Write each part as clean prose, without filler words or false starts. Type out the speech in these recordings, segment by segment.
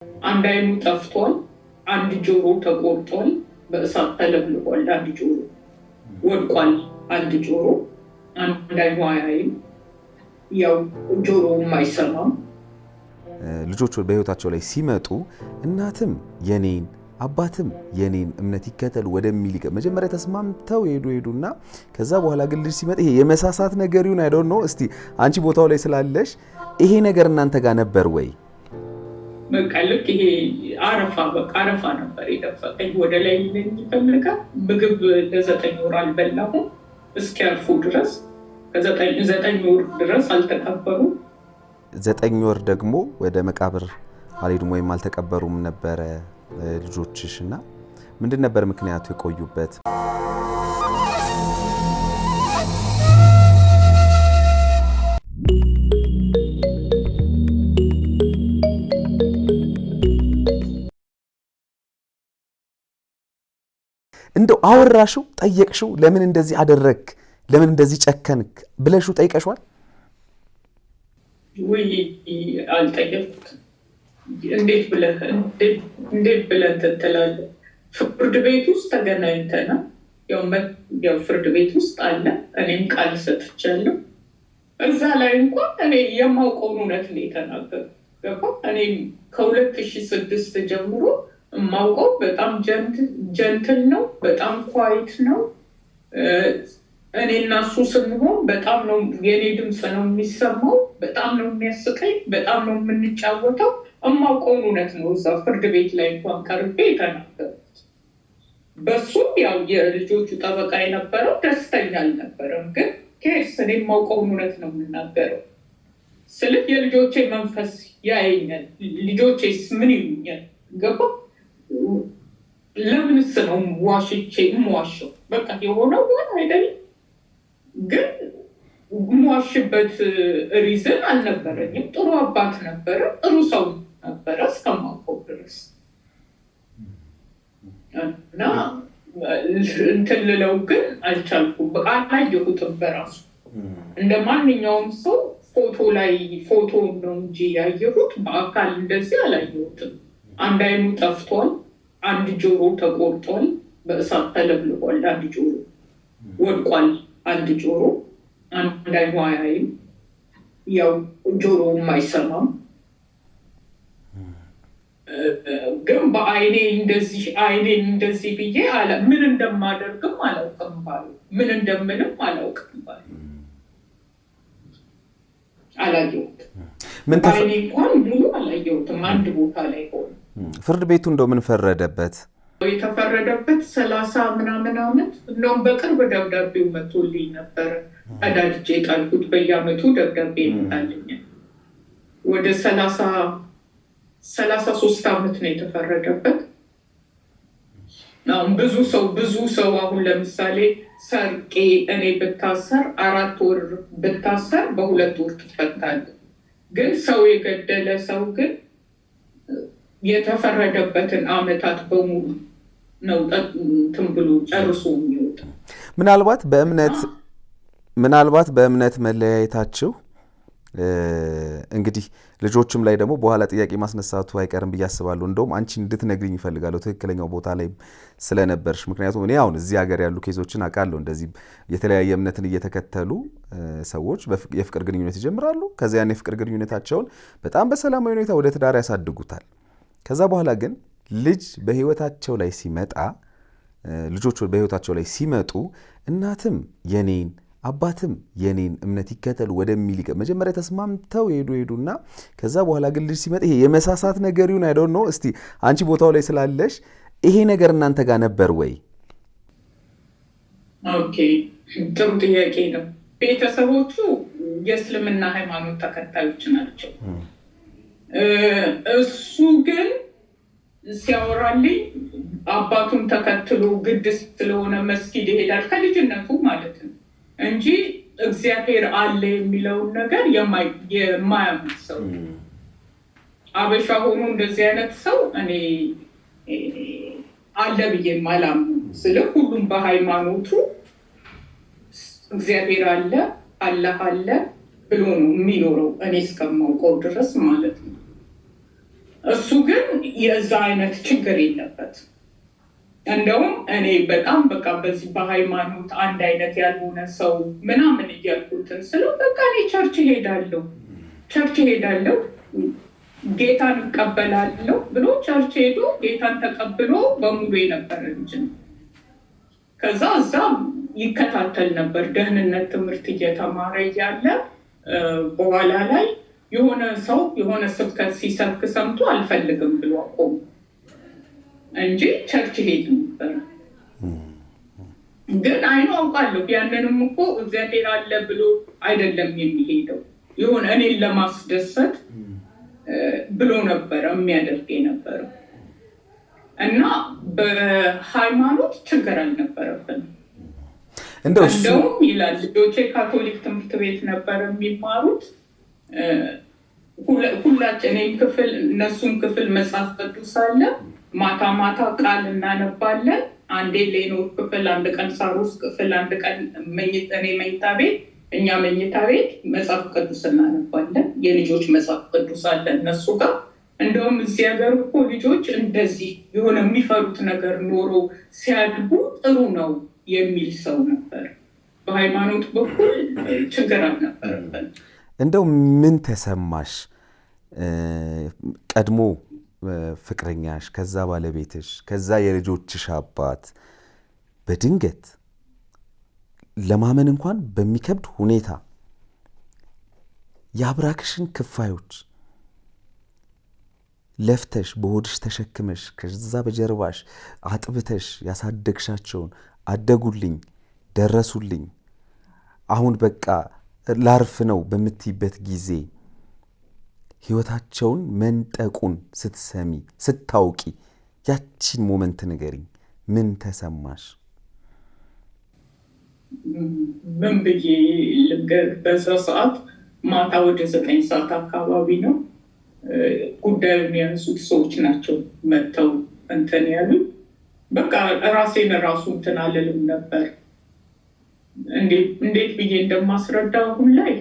አንድ አይኑ ጠፍቷል፣ አንድ ጆሮ ተቆርጧል፣ በእሳት ተለብልቧል፣ አንድ ጆሮ ወድቋል፣ አንድ ጆሮ አንድ አይኑ አያይም፣ ያው ጆሮውም አይሰማም። ልጆች በህይወታቸው ላይ ሲመጡ እናትም የኔን አባትም የኔን እምነት ይከተል ወደሚል መጀመሪያ ተስማምተው ሄዱና ከዛ በኋላ ግን ልጅ ሲመጣ ይሄ የመሳሳት ነገር ይሁን አይ ዶንት ኖ። እስቲ አንቺ ቦታው ላይ ስላለሽ ይሄ ነገር እናንተ ጋር ነበር ወይ? በቃ ልክ ይሄ አረፋ ነበር የደፈቀኝ። ወደ ላይ ይፈልጋ ምግብ ለ9 ወር አልበላሁም እስኪያርፉ ድረስ። ከ9 ወር ድረስ አልተቀበሩ። 9 ወር ደግሞ ወደ መቃብር አልሄዱም ወይም አልተቀበሩም ነበረ ልጆችሽና ምንድን ነበር ምክንያቱ የቆዩበት? እንደው አወራሽው? ጠየቅሽው? ለምን እንደዚህ አደረክ፣ ለምን እንደዚህ ጨከንክ ብለሽው ጠይቀሽዋል? ወይ አልጠየቅኩትም። እንዴት ብለህ ትላለህ? ፍርድ ቤት ውስጥ ተገናኝተናል። ያው ፍርድ ቤት ውስጥ አለ። እኔም ቃል ሰጥቻለሁ። እዛ ላይ እንኳን እኔ የማውቀውን እውነት ነው የተናገርኩት። ገባህ? እኔም ከ2006 ጀምሮ የማውቀው በጣም ጀንትል ነው፣ በጣም ኳይት ነው። እኔ እና እሱ ስንሆን በጣም ነው የኔ ድምፅ ነው የሚሰማው፣ በጣም ነው የሚያስቀኝ፣ በጣም ነው የምንጫወተው። የማውቀውን እውነት ነው እዛ ፍርድ ቤት ላይ እንኳን ቀርቤ የተናገርኩት። በሱም ያው የልጆቹ ጠበቃ የነበረው ደስተኛ አልነበረም። ግን ኬስ እኔ የማውቀውን እውነት ነው የምናገረው። ስልክ የልጆቼ መንፈስ ያየኛል። ልጆቼስ ምን ይሉኛል? ገባ? ለምንስ ነው ዋሽቼ የምዋሸው? በቃ የሆነው አይደለም። ግን የምዋሽበት ሪዝን አልነበረኝም። ጥሩ አባት ነበረ፣ ጥሩ ሰው ነበረ እስከማውቀው ድረስ እና እንትን ልለው ግን አልቻልኩም። በቃ አላየሁትም። በራሱ እንደ ማንኛውም ሰው ፎቶ ነው እንጂ ያየሁት በአካል እንደዚህ አላየሁትም። አንድ አይኑ ጠፍቷል፣ አንድ ጆሮ ተቆርጧል፣ በእሳት ተለብልቧል፣ አንድ ጆሮ ወድቋል፣ አንድ ጆሮ አንድ አይኑ አያይም፣ ያው ጆሮውም አይሰማም። ግን በአይኔ እንደዚህ ብዬ ምን እንደማደርግም አላውቅም ባሉ ምን እንደምንም አላውቅም ባሉ አላየሁትም። በአይኔ እንኳን ሙሉ አላየሁትም። አንድ ቦታ ላይ ሆነ። ፍርድ ቤቱ እንደው ምን ፈረደበት? የተፈረደበት 30 ምናምን ዓመት። እንደውም በቅርብ ደብዳቤው መቶልኝ ነበረ። ቀዳድጄ ጣልኩት። በየዓመቱ ደብዳቤ ይመጣልኛል። ወደ 33 ዓመት ነው የተፈረደበት። አሁን ብዙ ሰው አሁን ለምሳሌ ሰርቄ እኔ ብታሰር 4 ወር ብታሰር በ2 ወር ትፈታለህ። ግን ሰው የገደለ ሰው ግን የተፈረደበትን ዓመታት በሙሉ ነው እንትን ብሎ ጨርሶ የሚወጣ። ምናልባት በእምነት መለያየታችሁ እንግዲህ ልጆችም ላይ ደግሞ በኋላ ጥያቄ ማስነሳቱ አይቀርም ብዬ አስባለሁ። እንደውም አንቺ እንድትነግሪኝ ይፈልጋለሁ ትክክለኛው ቦታ ላይ ስለነበርሽ። ምክንያቱም እኔ አሁን እዚህ ሀገር ያሉ ኬዞችን አውቃለሁ። እንደዚህ የተለያየ እምነትን እየተከተሉ ሰዎች የፍቅር ግንኙነት ይጀምራሉ። ከዚያ ያን የፍቅር ግንኙነታቸውን በጣም በሰላማዊ ሁኔታ ወደ ትዳር ያሳድጉታል። ከዛ በኋላ ግን ልጅ በህይወታቸው ላይ ሲመጣ ልጆች በህይወታቸው ላይ ሲመጡ እናትም የኔን አባትም የኔን እምነት ይከተል ወደሚል መጀመሪያ ተስማምተው ሄዱና ከዛ በኋላ ግን ልጅ ሲመጣ ይሄ የመሳሳት ነገር ይሁን አይ ዶንት ኖ። እስቲ አንቺ ቦታው ላይ ስላለሽ ይሄ ነገር እናንተ ጋር ነበር ወይ? ኦኬ፣ ጥሩ ጥያቄ ነው። ቤተሰቦቹ የእስልምና ሃይማኖት ተከታዮች ናቸው። እሱ ግን ሲያወራልኝ አባቱን ተከትሎ ግድ ስለሆነ መስጊድ ይሄዳል ከልጅነቱ ማለት ነው እንጂ እግዚአብሔር አለ የሚለውን ነገር የማያምን ሰው አበሻ ሆኖ እንደዚህ አይነት ሰው እኔ አለ ብዬ አላምንም። ስለ ሁሉም በሃይማኖቱ እግዚአብሔር አለ አላህ አለ ብሎ ነው የሚኖረው እኔ እስከማውቀው ድረስ ማለት ነው። እሱ ግን የዛ አይነት ችግር የለበት። እንደውም እኔ በጣም በቃ በዚህ በሃይማኖት አንድ አይነት ያልሆነ ሰው ምናምን እያልኩትን ስለው በቃ እኔ ቸርች ሄዳለሁ ጌታን እቀበላለሁ ብሎ ቸርች ሄዶ ጌታን ተቀብሎ በሙሉ የነበረ ልጅ ነው። ከዛ እዛ ይከታተል ነበር ደህንነት ትምህርት እየተማረ እያለ በኋላ ላይ የሆነ ሰው የሆነ ስብከት ሲሰብክ ሰምቶ አልፈልግም ብሎ አቆመ እንጂ ቸርች ሄድ ነበር። ግን አይኑ አውቃለሁ ያንንም እኮ እግዚአብሔር አለ ብሎ አይደለም የሚሄደው የሆነ እኔን ለማስደሰት ብሎ ነበር የሚያደርግ የነበረው እና በሃይማኖት ችግር አልነበረብንም። እንደውም ይላል ልጆቼ ካቶሊክ ትምህርት ቤት ነበር የሚማሩት። ሁላችንም ክፍል እነሱም ክፍል መጽሐፍ ቅዱስ አለ። ማታ ማታ ቃል እናነባለን። አንዴ ሌኖር ክፍል፣ አንድ ቀን ሳሩስ ክፍል፣ አንድ ቀን እኔ መኝታ ቤት፣ እኛ መኝታ ቤት መጽሐፍ ቅዱስ እናነባለን። የልጆች መጽሐፍ ቅዱስ አለ እነሱ ጋር። እንደውም እዚህ ሀገር እኮ ልጆች እንደዚህ የሆነ የሚፈሩት ነገር ኖሮ ሲያድጉ ጥሩ ነው የሚል ሰው ነበር። በሃይማኖት በኩል ችግር አልነበረብን። እንደው ምን ተሰማሽ ቀድሞ ፍቅረኛሽ፣ ከዛ ባለቤትሽ፣ ከዛ የልጆችሽ አባት በድንገት ለማመን እንኳን በሚከብድ ሁኔታ የአብራክሽን ክፋዮች ለፍተሽ በሆድሽ ተሸክመሽ ከዛ በጀርባሽ አጥብተሽ ያሳደግሻቸውን አደጉልኝ፣ ደረሱልኝ፣ አሁን በቃ ላርፍ ነው በምትይበት ጊዜ ህይወታቸውን መንጠቁን ስትሰሚ ስታውቂ ያቺን ሞመንት ንገሪኝ። ምን ተሰማሽ? ምን ብዬ ልንገር? በዛ ሰዓት ማታ ወደ 9 ሰዓት አካባቢ ነው። ጉዳዩን ያነሱት ሰዎች ናቸው መጥተው እንትን ያሉ። በቃ ራሴን ራሱ እንትን አልልም ነበር። እንዴት ብዬ እንደማስረዳ አሁን ላይ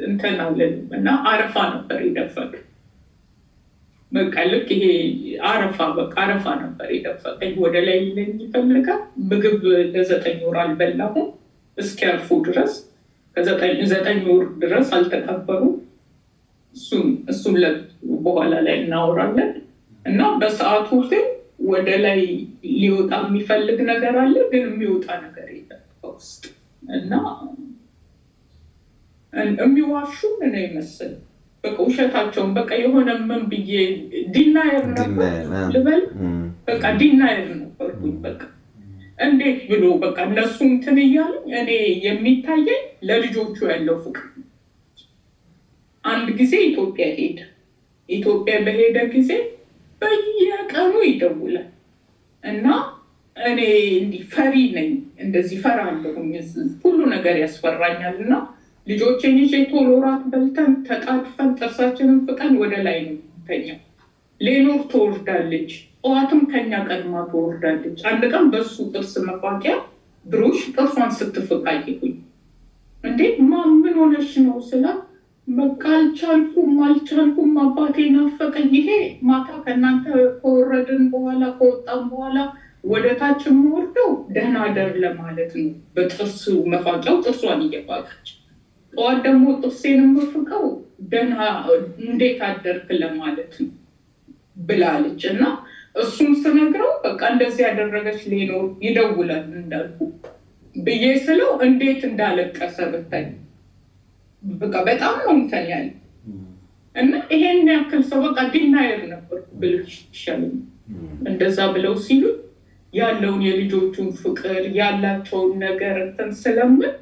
እንትን አልልም እና አረፋ ነበር የደፈቅ። በቃ ልክ ይሄ አረፋ ነበር የደፈቀኝ። ወደ ላይ ይለኝ ይፈልጋል። ምግብ ለ9 ወር አልበላሁም እስኪያርፉ ድረስ። ከ9 ወር ድረስ አልተቀበሩ። እሱን በኋላ ላይ እናወራለን። እና በሰዓቱ ግን ወደ ላይ ሊወጣ የሚፈልግ ነገር አለ፣ ግን የሚወጣ ነገር የለም በውስጥ። እና የሚዋሹ ምን ይመስል በቃ ውሸታቸውን በቃ የሆነ ምን ብዬ ዲናየር ነበር ልበል። በቃ ዲናየር ነበርኩኝ። በቃ እንዴት ብሎ በቃ እነሱ እንትን እያሉ እኔ የሚታየኝ ለልጆቹ ያለው ፍቅር። አንድ ጊዜ ኢትዮጵያ በሄደ ጊዜ በየቀኑ ይደውላል እና እኔ እንዲህ ፈሪ ነኝ፣ እንደዚህ ፈራለሁኝ፣ ሁሉ ነገር ያስፈራኛል። እና ልጆቼን ይዤ ቶሎ እራት በልተን ተጣጥፈን ጥርሳችንን ፍቀን ወደ ላይ ነው የምንተኛው። ሌኖር ትወርዳለች፣ ጠዋትም ከኛ ቀድማ ትወርዳለች። አንድ ቀን በሱ ጥርስ መፋቂያ ብሩሽ ጥርሷን ስትፍቃይኩኝ እንዴ ምን ሆነሽ ነው ስላት በቃ አልቻልኩም አባቴ ናፈቀኝ። ይሄ ማታ ከእናንተ ከወረድን በኋላ ከወጣን በኋላ ወደ ታች የምወርደው ደህና አደር ለማለት ነው። በጥርስ መፋቂያው ጥርሷን እየፋቀች፣ ጠዋት ደግሞ ጥርሴን የምፍቀው ደህና እንዴት አደርክ ለማለት ነው ብላለች። እና እሱም ስነግረው በቃ እንደዚህ ያደረገች ሌኖር ይደውላል እንዳልኩ ብዬ ስለው እንዴት እንዳለቀሰ ብታይ በቃ በጣም ነው እንትን ያለ። እና ይሄን ያክል ሰው በቃ ዲናየር ነበር ብልሽ ይሻለኝ እንደዛ ብለው ሲሉ ያለውን የልጆቹን ፍቅር ያላቸውን ነገር እንትን ስለምን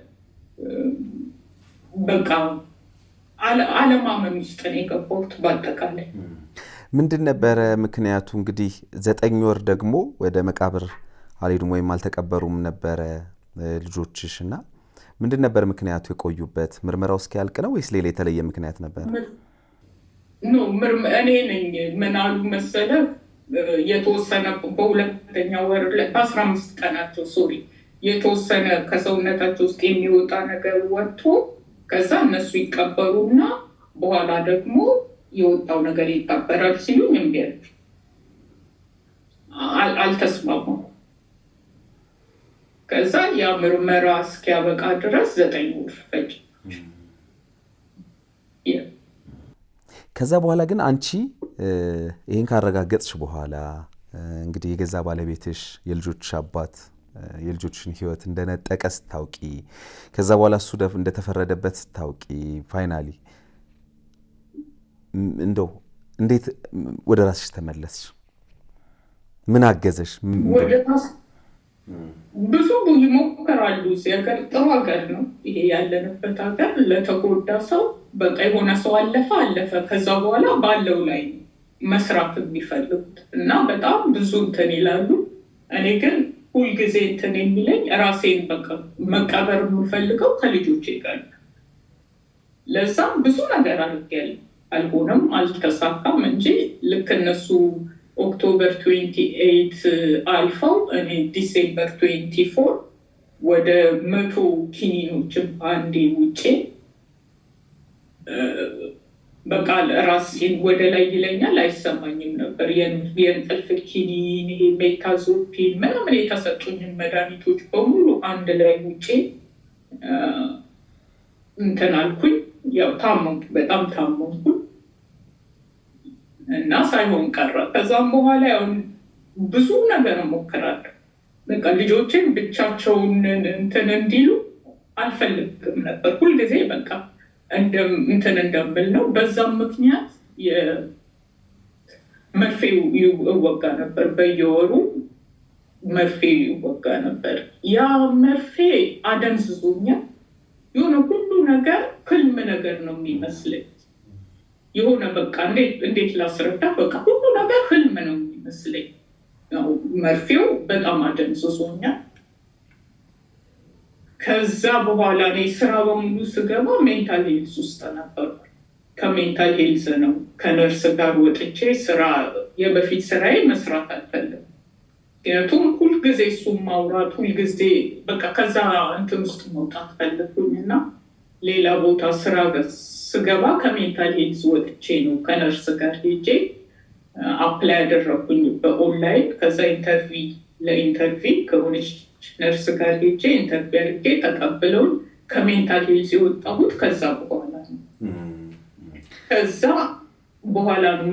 በቃ አለማመን ውስጥ ነው የገባሁት። በአጠቃላይ ምንድን ነበረ ምክንያቱ? እንግዲህ 9 ወር ደግሞ ወደ መቃብር አልሄዱም ወይም አልተቀበሩም ነበረ ልጆችሽ እና ምንድን ነበር ምክንያቱ? የቆዩበት ምርመራው እስኪያልቅ ነው ወይስ ሌላ የተለየ ምክንያት ነበር? እኔ ነኝ ምን አሉ መሰለህ የተወሰነ በሁለተኛ ወር ላይ በ15 ቀናቸው የተወሰነ ከሰውነታቸው ውስጥ የሚወጣ ነገር ወጥቶ ከዛ እነሱ ይቀበሩና በኋላ ደግሞ የወጣው ነገር ይጣበራል ሲሉኝ እምቢ አልኩኝ። አልተስማማም። ከዛ ያ ምርመራ እስኪያበቃ ድረስ 9 ወር ፈጅ። ከዛ በኋላ ግን አንቺ ይህን ካረጋገጥሽ በኋላ እንግዲህ የገዛ ባለቤትሽ የልጆች አባት የልጆችን ሕይወት እንደነጠቀ ስታውቂ፣ ከዛ በኋላ እሱ እንደተፈረደበት ስታውቂ፣ ፋይናሊ እንደው እንዴት ወደ ራስሽ ተመለስሽ? ምን አገዘሽ? ብዙ ይሞክራሉ። እዚህ ሀገር ጥሩ ሀገር ነው ይሄ ያለንበት ሀገር። ለተጎዳ ሰው በቃ የሆነ ሰው አለፈ፣ ከዛ በኋላ ባለው ላይ መስራት የሚፈልጉት እና በጣም ብዙ እንትን ይላሉ። እኔ ግን ሁልጊዜ እንትን የሚለኝ ራሴን በቃ መቀበር የምፈልገው ከልጆቼ ጋር። ለዛም ብዙ ነገር አድርጌያለሁ። አልሆነም፣ አልተሳካም እንጂ ልክ እነሱ ኦክቶበር 28 አልፈው እኔ ዲሴምበር 24 ወደ 100 ኪኒኖችን በአንዴ ውጬ በቃ ራሴን ወደ ላይ ይለኛል፣ አይሰማኝም ነበር። የእንቅልፍ ኪኒን፣ ይሄ ሜታዞፒን ምናምን የተሰጡኝን መድኃኒቶች በሙሉ አንድ ላይ ውጬ እንትን አልኩኝ። ያው ታመምኩ፣ በጣም ታመምኩ እና ሳይሆን ቀረ። ከዛም በኋላ ያው ብዙ ነገር እሞክራለሁ። በቃ ልጆችን ብቻቸውን እንትን እንዲሉ አልፈልግም ነበር። ሁልጊዜ በቃ እንትን እንደምል ነው። በዛም ምክንያት መርፌው ይወጋ ነበር፣ በየወሩ መርፌ ይወጋ ነበር። ያ መርፌ አደንዝዞኛል። የሆነ ሁሉ ነገር ህልም ነገር ነው የሚመስለኝ። የሆነ በቃ እንዴት ላስረዳ፣ በቃ ሁሉ ነገር ህልም ነው የሚመስለኝ። መርፌው በጣም አደንዝዞኛል። ከዛ በኋላ እኔ ስራ በሙሉ ስገባ ሜንታል ሄልዝ ውስጥ ነበር። ከሜንታል ሄልዝ ነው ከነርስ ጋር ወጥቼ ስራ የበፊት ስራዬ መስራት አልፈልግም። ምክንያቱም ሁልጊዜ እሱም ማውራት ሁልጊዜ በቃ ከዛ እንትን ውስጥ መውጣት ፈለግኩኝ እና ሌላ ቦታ ስራ ስገባ ከሜንታል ሄልዝ ወጥቼ ነው ከነርስ ጋር ሄጄ አፕላይ ያደረኩኝ በኦንላይን። ከዛ ለኢንተርቪው ከሆነች ነርስ ጋር ሄጄ ኢንተርቪው አድርጌ ተቀብለውን ከሜንታል ሄልዝ የወጣሁት ከዛ በኋላ ነው። ከዛ በኋላ ነው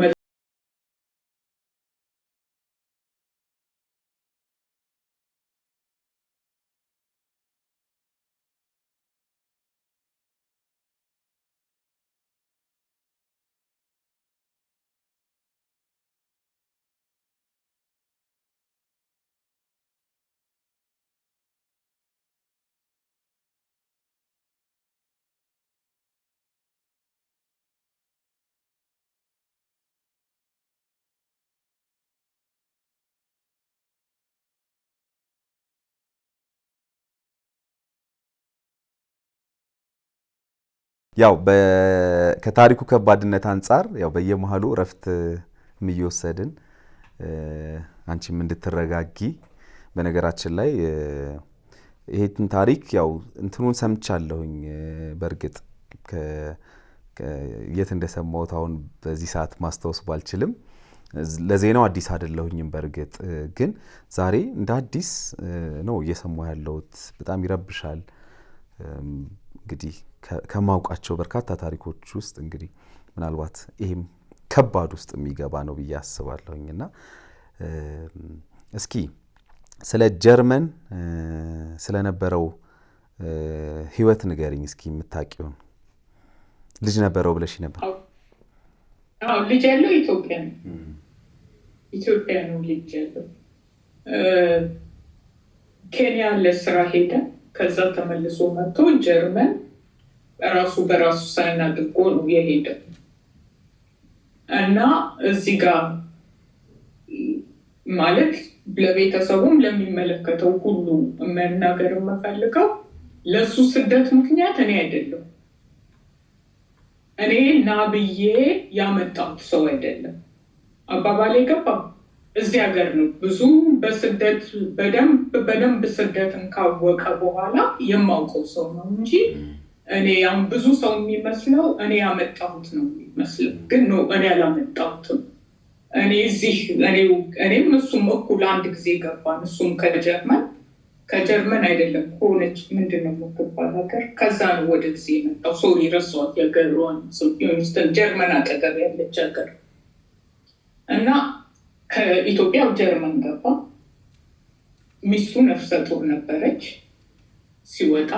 ያው ከታሪኩ ከባድነት አንጻር ያው በየመሃሉ እረፍት እየወሰድን አንቺም እንድትረጋጊ። በነገራችን ላይ ይሄን ታሪክ ያው እንትኑን ሰምቻለሁኝ። በእርግጥ የት እንደሰማሁት አሁን በዚህ ሰዓት ማስታወስ ባልችልም ለዜናው አዲስ አይደለሁኝም። በእርግጥ ግን ዛሬ እንደ አዲስ ነው እየሰማሁ ያለሁት። በጣም ይረብሻል። እንግዲህ ከማውቃቸው በርካታ ታሪኮች ውስጥ እንግዲህ ምናልባት ይሄም ከባድ ውስጥ የሚገባ ነው ብዬ አስባለሁኝ። እና እስኪ ስለ ጀርመን ስለነበረው ህይወት ንገሪኝ እስኪ የምታውቂውን። ልጅ ነበረው ብለሽ ነበር? አዎ ልጅ ያለው ኢትዮጵያ ነው ልጅ ያለው። ኬንያ ለስራ ሄደ። ከዛ ተመልሶ መጥቶ ጀርመን በራሱ ሳይን አድርጎ ነው የሄደ እና እዚህ ጋር ማለት ለቤተሰቡም ለሚመለከተው ሁሉ መናገር የምፈልገው ለሱ ስደት ምክንያት እኔ አይደለም። እኔ ና ብዬ ያመጣሁት ሰው አይደለም። አባባሌ ገባ? እዚህ ሀገር ነው ብዙ በስደት በደንብ ስደትን ካወቀ በኋላ የማውቀው ሰው ነው እንጂ እኔ አሁን ብዙ ሰው የሚመስለው እኔ ያመጣሁት ነው የሚመስለው፣ ግን ነው እኔ ያላመጣሁትም። እኔ እዚህ እኔም እሱም እኩል አንድ ጊዜ ገባን። እሱም ከጀርመን አይደለም ከሆነች ምንድነው የምትባል ሀገር፣ ከዛ ነው ወደዚህ የመጣው። ሶሪ ረሷት የገሯን ሆንስትን ጀርመን አጠገብ ያለች ሀገር እና ከኢትዮጵያ ጀርመን ገባ። ሚስቱ ነፍሰ ጡር ነበረች ሲወጣ።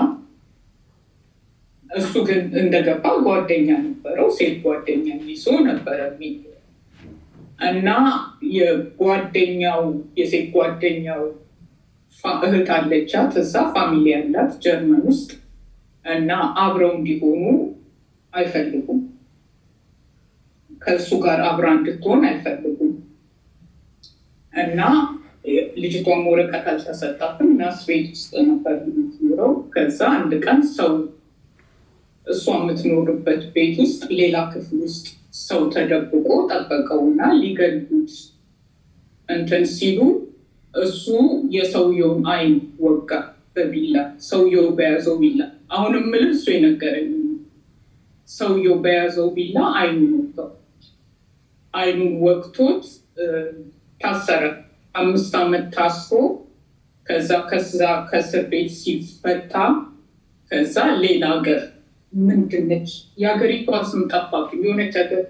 እሱ ግን እንደገባ ጓደኛ ነበረው፣ ሴት ጓደኛ ይዞ ነበረ እና የሴት ጓደኛው እህት አለቻት እዛ ፋሚሊ ያላት ጀርመን ውስጥ እና አብረው እንዲሆኑ አይፈልጉም። ከእሱ ጋር አብራ እንድትሆን አይፈልጉም እና ልጅቷም ወረቀት አልተሰጣትም እና ስፔን ውስጥ ነበር የምትኖረው። ከዛ አንድ ቀን ሰው እሷ የምትኖርበት ቤት ውስጥ ሌላ ክፍል ውስጥ ሰው ተደብቆ ጠበቀውና ሊገሉት እንትን ሲሉ እሱ የሰውየውን አይን ወጋ በቢላ። ሰውየው በያዘው ቢላ አሁንም ምንም እሱ የነገረኝ ሰውየው በያዘው ቢላ አይኑን ወቅቶት ታሰረ። 5 ዓመት ታስሮ ከዛ ከእስር ቤት ሲፈታ ከዛ ሌላ ሀገር ምንድነች የሀገሪቷ ስም ጠፋብኝ፣ የሆነች ሀገር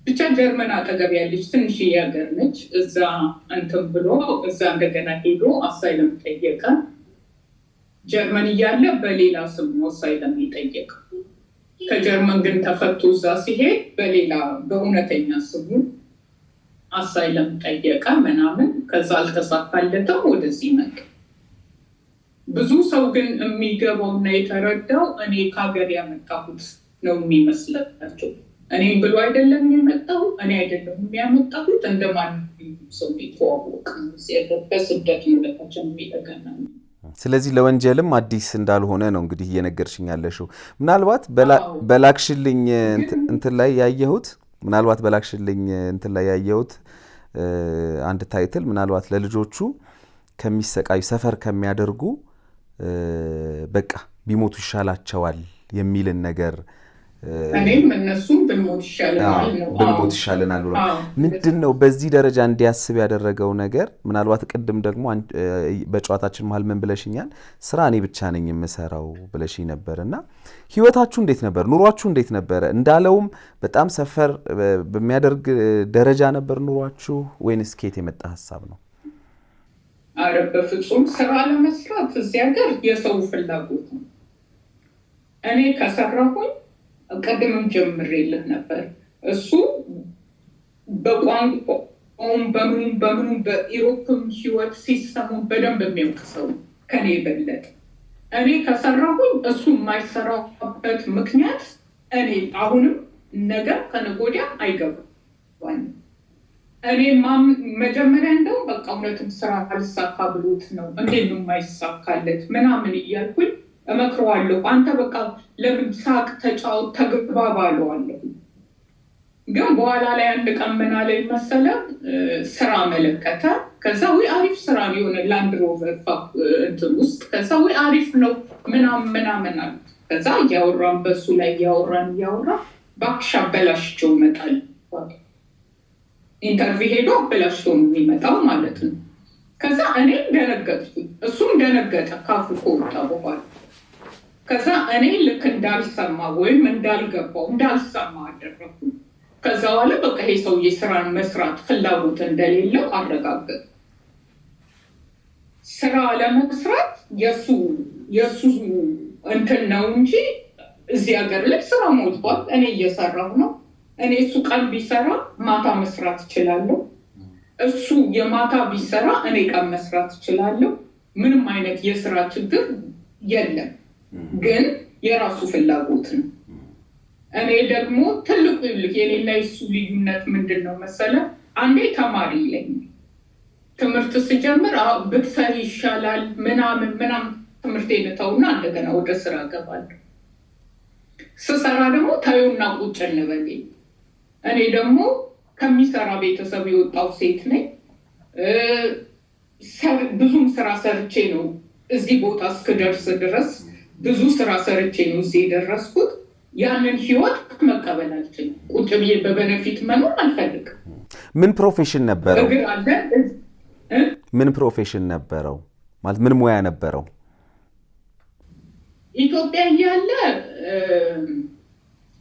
ብቻ ጀርመን አጠገብ ያለች ትንሽ ሀገር ነች። እዛ እንትን ብሎ እዛ እንደገና ሄዶ አሳይለም ጠየቀ። ጀርመን እያለ በሌላ ስም አሳይለም ይጠየቅ። ከጀርመን ግን ተፈቶ እዛ ሲሄድ በእውነተኛ ስሙ አሳይለም ጠየቀ ምናምን። ከዛ አልተሳካለትም፣ ወደዚህ መጣ። ብዙ ሰው ግን የሚገባውና የተረዳው እኔ ከሀገር ያመጣሁት ነው የሚመስላቸው። እኔም ብሎ አይደለም የመጣው፣ እኔ አይደለም የሚያመጣሁት። እንደማንኛውም ሰው ሊተዋወቅ በስደት ሁለታችን የሚጠገናል። ስለዚህ ለወንጀልም አዲስ እንዳልሆነ ነው እንግዲህ እየነገርሽኝ ያለሽው። ምናልባት በላክሽልኝ እንትን ላይ ያየሁት አንድ ታይትል ምናልባት ለልጆቹ ከሚሰቃዩ ሰፈር ከሚያደርጉ በቃ ቢሞቱ ይሻላቸዋል የሚልን ነገር እኔም እነሱም ብንሞት ይሻለናል ብሎ ምንድን ነው በዚህ ደረጃ እንዲያስብ ያደረገው ነገር? ምናልባት ቅድም ደግሞ በጨዋታችን መሀል ምን ብለሽኛል? ስራ እኔ ብቻ ነኝ የምሰራው ብለሽኝ ነበር እና ህይወታችሁ እንዴት ነበር? ኑሯችሁ እንዴት ነበረ? እንዳለውም በጣም ሰፈር በሚያደርግ ደረጃ ነበር ኑሯችሁ ወይንስ ከየት የመጣ ሀሳብ ነው? አረ በፍጹም ስራ ለመስራት እዚህ ሀገር የሰው ፍላጎት ነው። እኔ ከሰራሁኝ ቀደምም ጀምሬልህ ነበር። እሱ በቋንቋውም በምኑ በኢሮፕም ህይወት ሲስተሙን በደንብ የሚያውቅ ሰው ከኔ የበለጠ። እኔ ከሰራሁኝ እሱ የማይሰራበት ምክንያት እኔ አሁንም ነገር ከነገ ወዲያ አይገባም። እኔ መጀመሪያ እንደው በቃ እውነትም ስራ አልሳካ ብሎት ነው እንዴት ነው የማይሳካለት ምናምን እያልኩኝ እመክረዋለሁ። አንተ በቃ ለምን ሳቅ፣ ተጫወት፣ ተግባባ አለዋለሁ። ግን በኋላ ላይ አንድ ቀን ምን አለኝ መሰለህ? ስራ መለከተ። ከዛ ወይ አሪፍ ስራ ነው የሆነ ላንድ ሮቨር እንትን ውስጥ። ከዛ ወይ አሪፍ ነው ምናምን አለ። ከዛ እያወራን በሱ ላይ እያወራን እባክሽ አበላሽቸው እመጣለሁ። ኢንተርቪው ሄዶ አበላሽቶ ነው የሚመጣው ማለት ነው። ከዛ እኔ ደነገጥኩኝ፣ እሱም ደነገጠ ካፉ ከወጣ በኋላ። ከዛ እኔ ልክ እንዳልሰማ ወይም እንዳልገባው እንዳልሰማ አደረኩ። ከዛ በኋላ በቃ ይሄ ሰውዬ ስራን መስራት ፍላጎት እንደሌለው አረጋገጥ። ስራ ለመስራት የሱ እንትን ነው እንጂ እዚህ ሀገር ላይ ስራ ሞልቷል። እኔ እየሰራሁ ነው። እኔ እሱ ቀን ቢሰራ ማታ መስራት እችላለሁ። እሱ የማታ ቢሰራ እኔ ቀን መስራት እችላለሁ። ምንም አይነት የስራ ችግር የለም። ግን የራሱ ፍላጎት ነው። እኔ ደግሞ ትልቁ የኔና የሱ ልዩነት ምንድን ነው መሰለህ? አንዴ ተማሪ ይለኛል። ትምህርት ስጀምር ብትሰሪ ይሻላል ምናምን ትምህርቴን እተውና እንደገና ወደ ስራ እገባለሁ። ስሰራ ደግሞ ታዩና ቁጭ እንበል። እኔ ደግሞ ከሚሰራ ቤተሰብ የወጣው ሴት ነኝ። ብዙም ስራ ሰርቼ ነው እዚህ ቦታ እስክደርስ ድረስ ብዙ ስራ ሰርቼ ነው እዚህ የደረስኩት። ያንን ህይወት መቀበል አልችልም። ቁጭ ብዬ በበነፊት መኖር አልፈልግም። ምን ፕሮፌሽን ነበረው? ምን ፕሮፌሽን ነበረው ማለት ምን ሙያ ነበረው? ኢትዮጵያ እያለ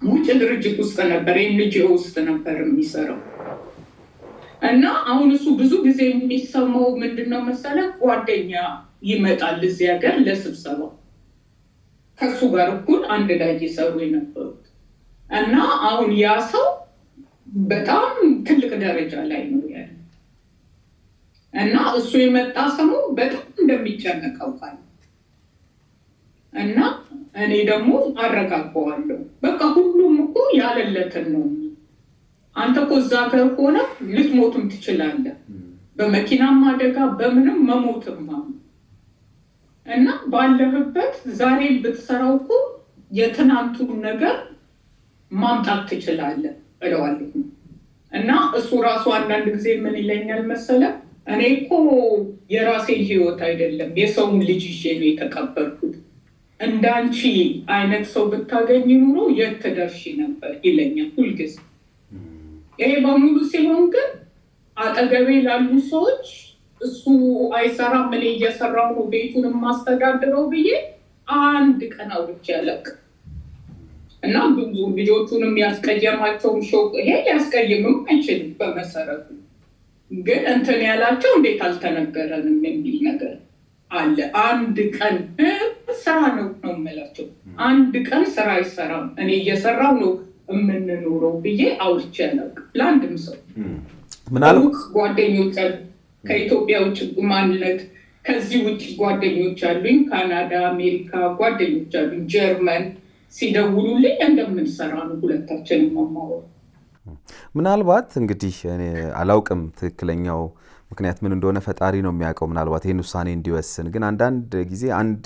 ውጭ ድርጅት ውስጥ ነበር፣ ኤንጂኦ ውስጥ ነበር የሚሰራው። እና አሁን እሱ ብዙ ጊዜ የሚሰማው ምንድነው መሰለህ? ጓደኛ ይመጣል እዚህ ሀገር ለስብሰባ፣ ከሱ ጋር እኩል አንድ ላይ እየሰሩ የነበሩት እና አሁን ያ ሰው በጣም ትልቅ ደረጃ ላይ ነው ያለ እና እሱ የመጣ ሰው በጣም እንደሚጨነቀው ካለ እና እኔ ደግሞ አረጋጋዋለሁ። በቃ ሁሉም እኮ ያለለትን ነው። አንተ እኮ እዛ ሀገር ሆነ ልትሞትም ትችላለህ፣ በመኪናም አደጋ በምንም መሞትም እና ባለህበት ዛሬ ብትሰራው እኮ የትናንቱን ነገር ማምጣት ትችላለህ እለዋለሁ። እና እሱ ራሱ አንዳንድ ጊዜ ምን ይለኛል መሰለህ? እኔ እኮ የራሴን ህይወት አይደለም የሰውን ልጅ ይዤ ነው የተቀበልኩት። እንዳንቺ አይነት ሰው ብታገኝ ኑሮ የት ትደርሺ ነበር ይለኛል ሁልጊዜ። ይሄ በሙሉ ሲሆን ግን አጠገቤ ላሉ ሰዎች እሱ አይሰራም እኔ እየሰራሁ ነው ቤቱን የማስተዳድረው ብዬ አንድ ቀን አውርቼ አላውቅም። እና ብዙ ልጆቹንም ያስቀየማቸውን ይሄ ሊያስቀይምም አይችልም በመሰረቱ። ግን እንትን ያላቸው እንዴት አልተነገረንም የሚል ነገር አለ። አንድ ቀን ስራ ነው የምላቸው። አንድ ቀን ስራ አይሰራም እኔ እየሰራሁ ነው የምንኖረው ብዬ አውርቼ አላውቅም ለአንድም ሰው። ምናልባት ጓደኞች ከኢትዮጵያ ውጭ ማለት ከዚህ ውጭ ጓደኞች አሉኝ፣ ካናዳ፣ አሜሪካ ጓደኞች አሉኝ፣ ጀርመን ሲደውሉልኝ እንደምንሰራ ነው ሁለታችንም ማማወር። ምናልባት እንግዲህ እኔ አላውቅም ትክክለኛው ምክንያት ምን እንደሆነ ፈጣሪ ነው የሚያውቀው፣ ምናልባት ይህን ውሳኔ እንዲወስን። ግን አንዳንድ ጊዜ አንድ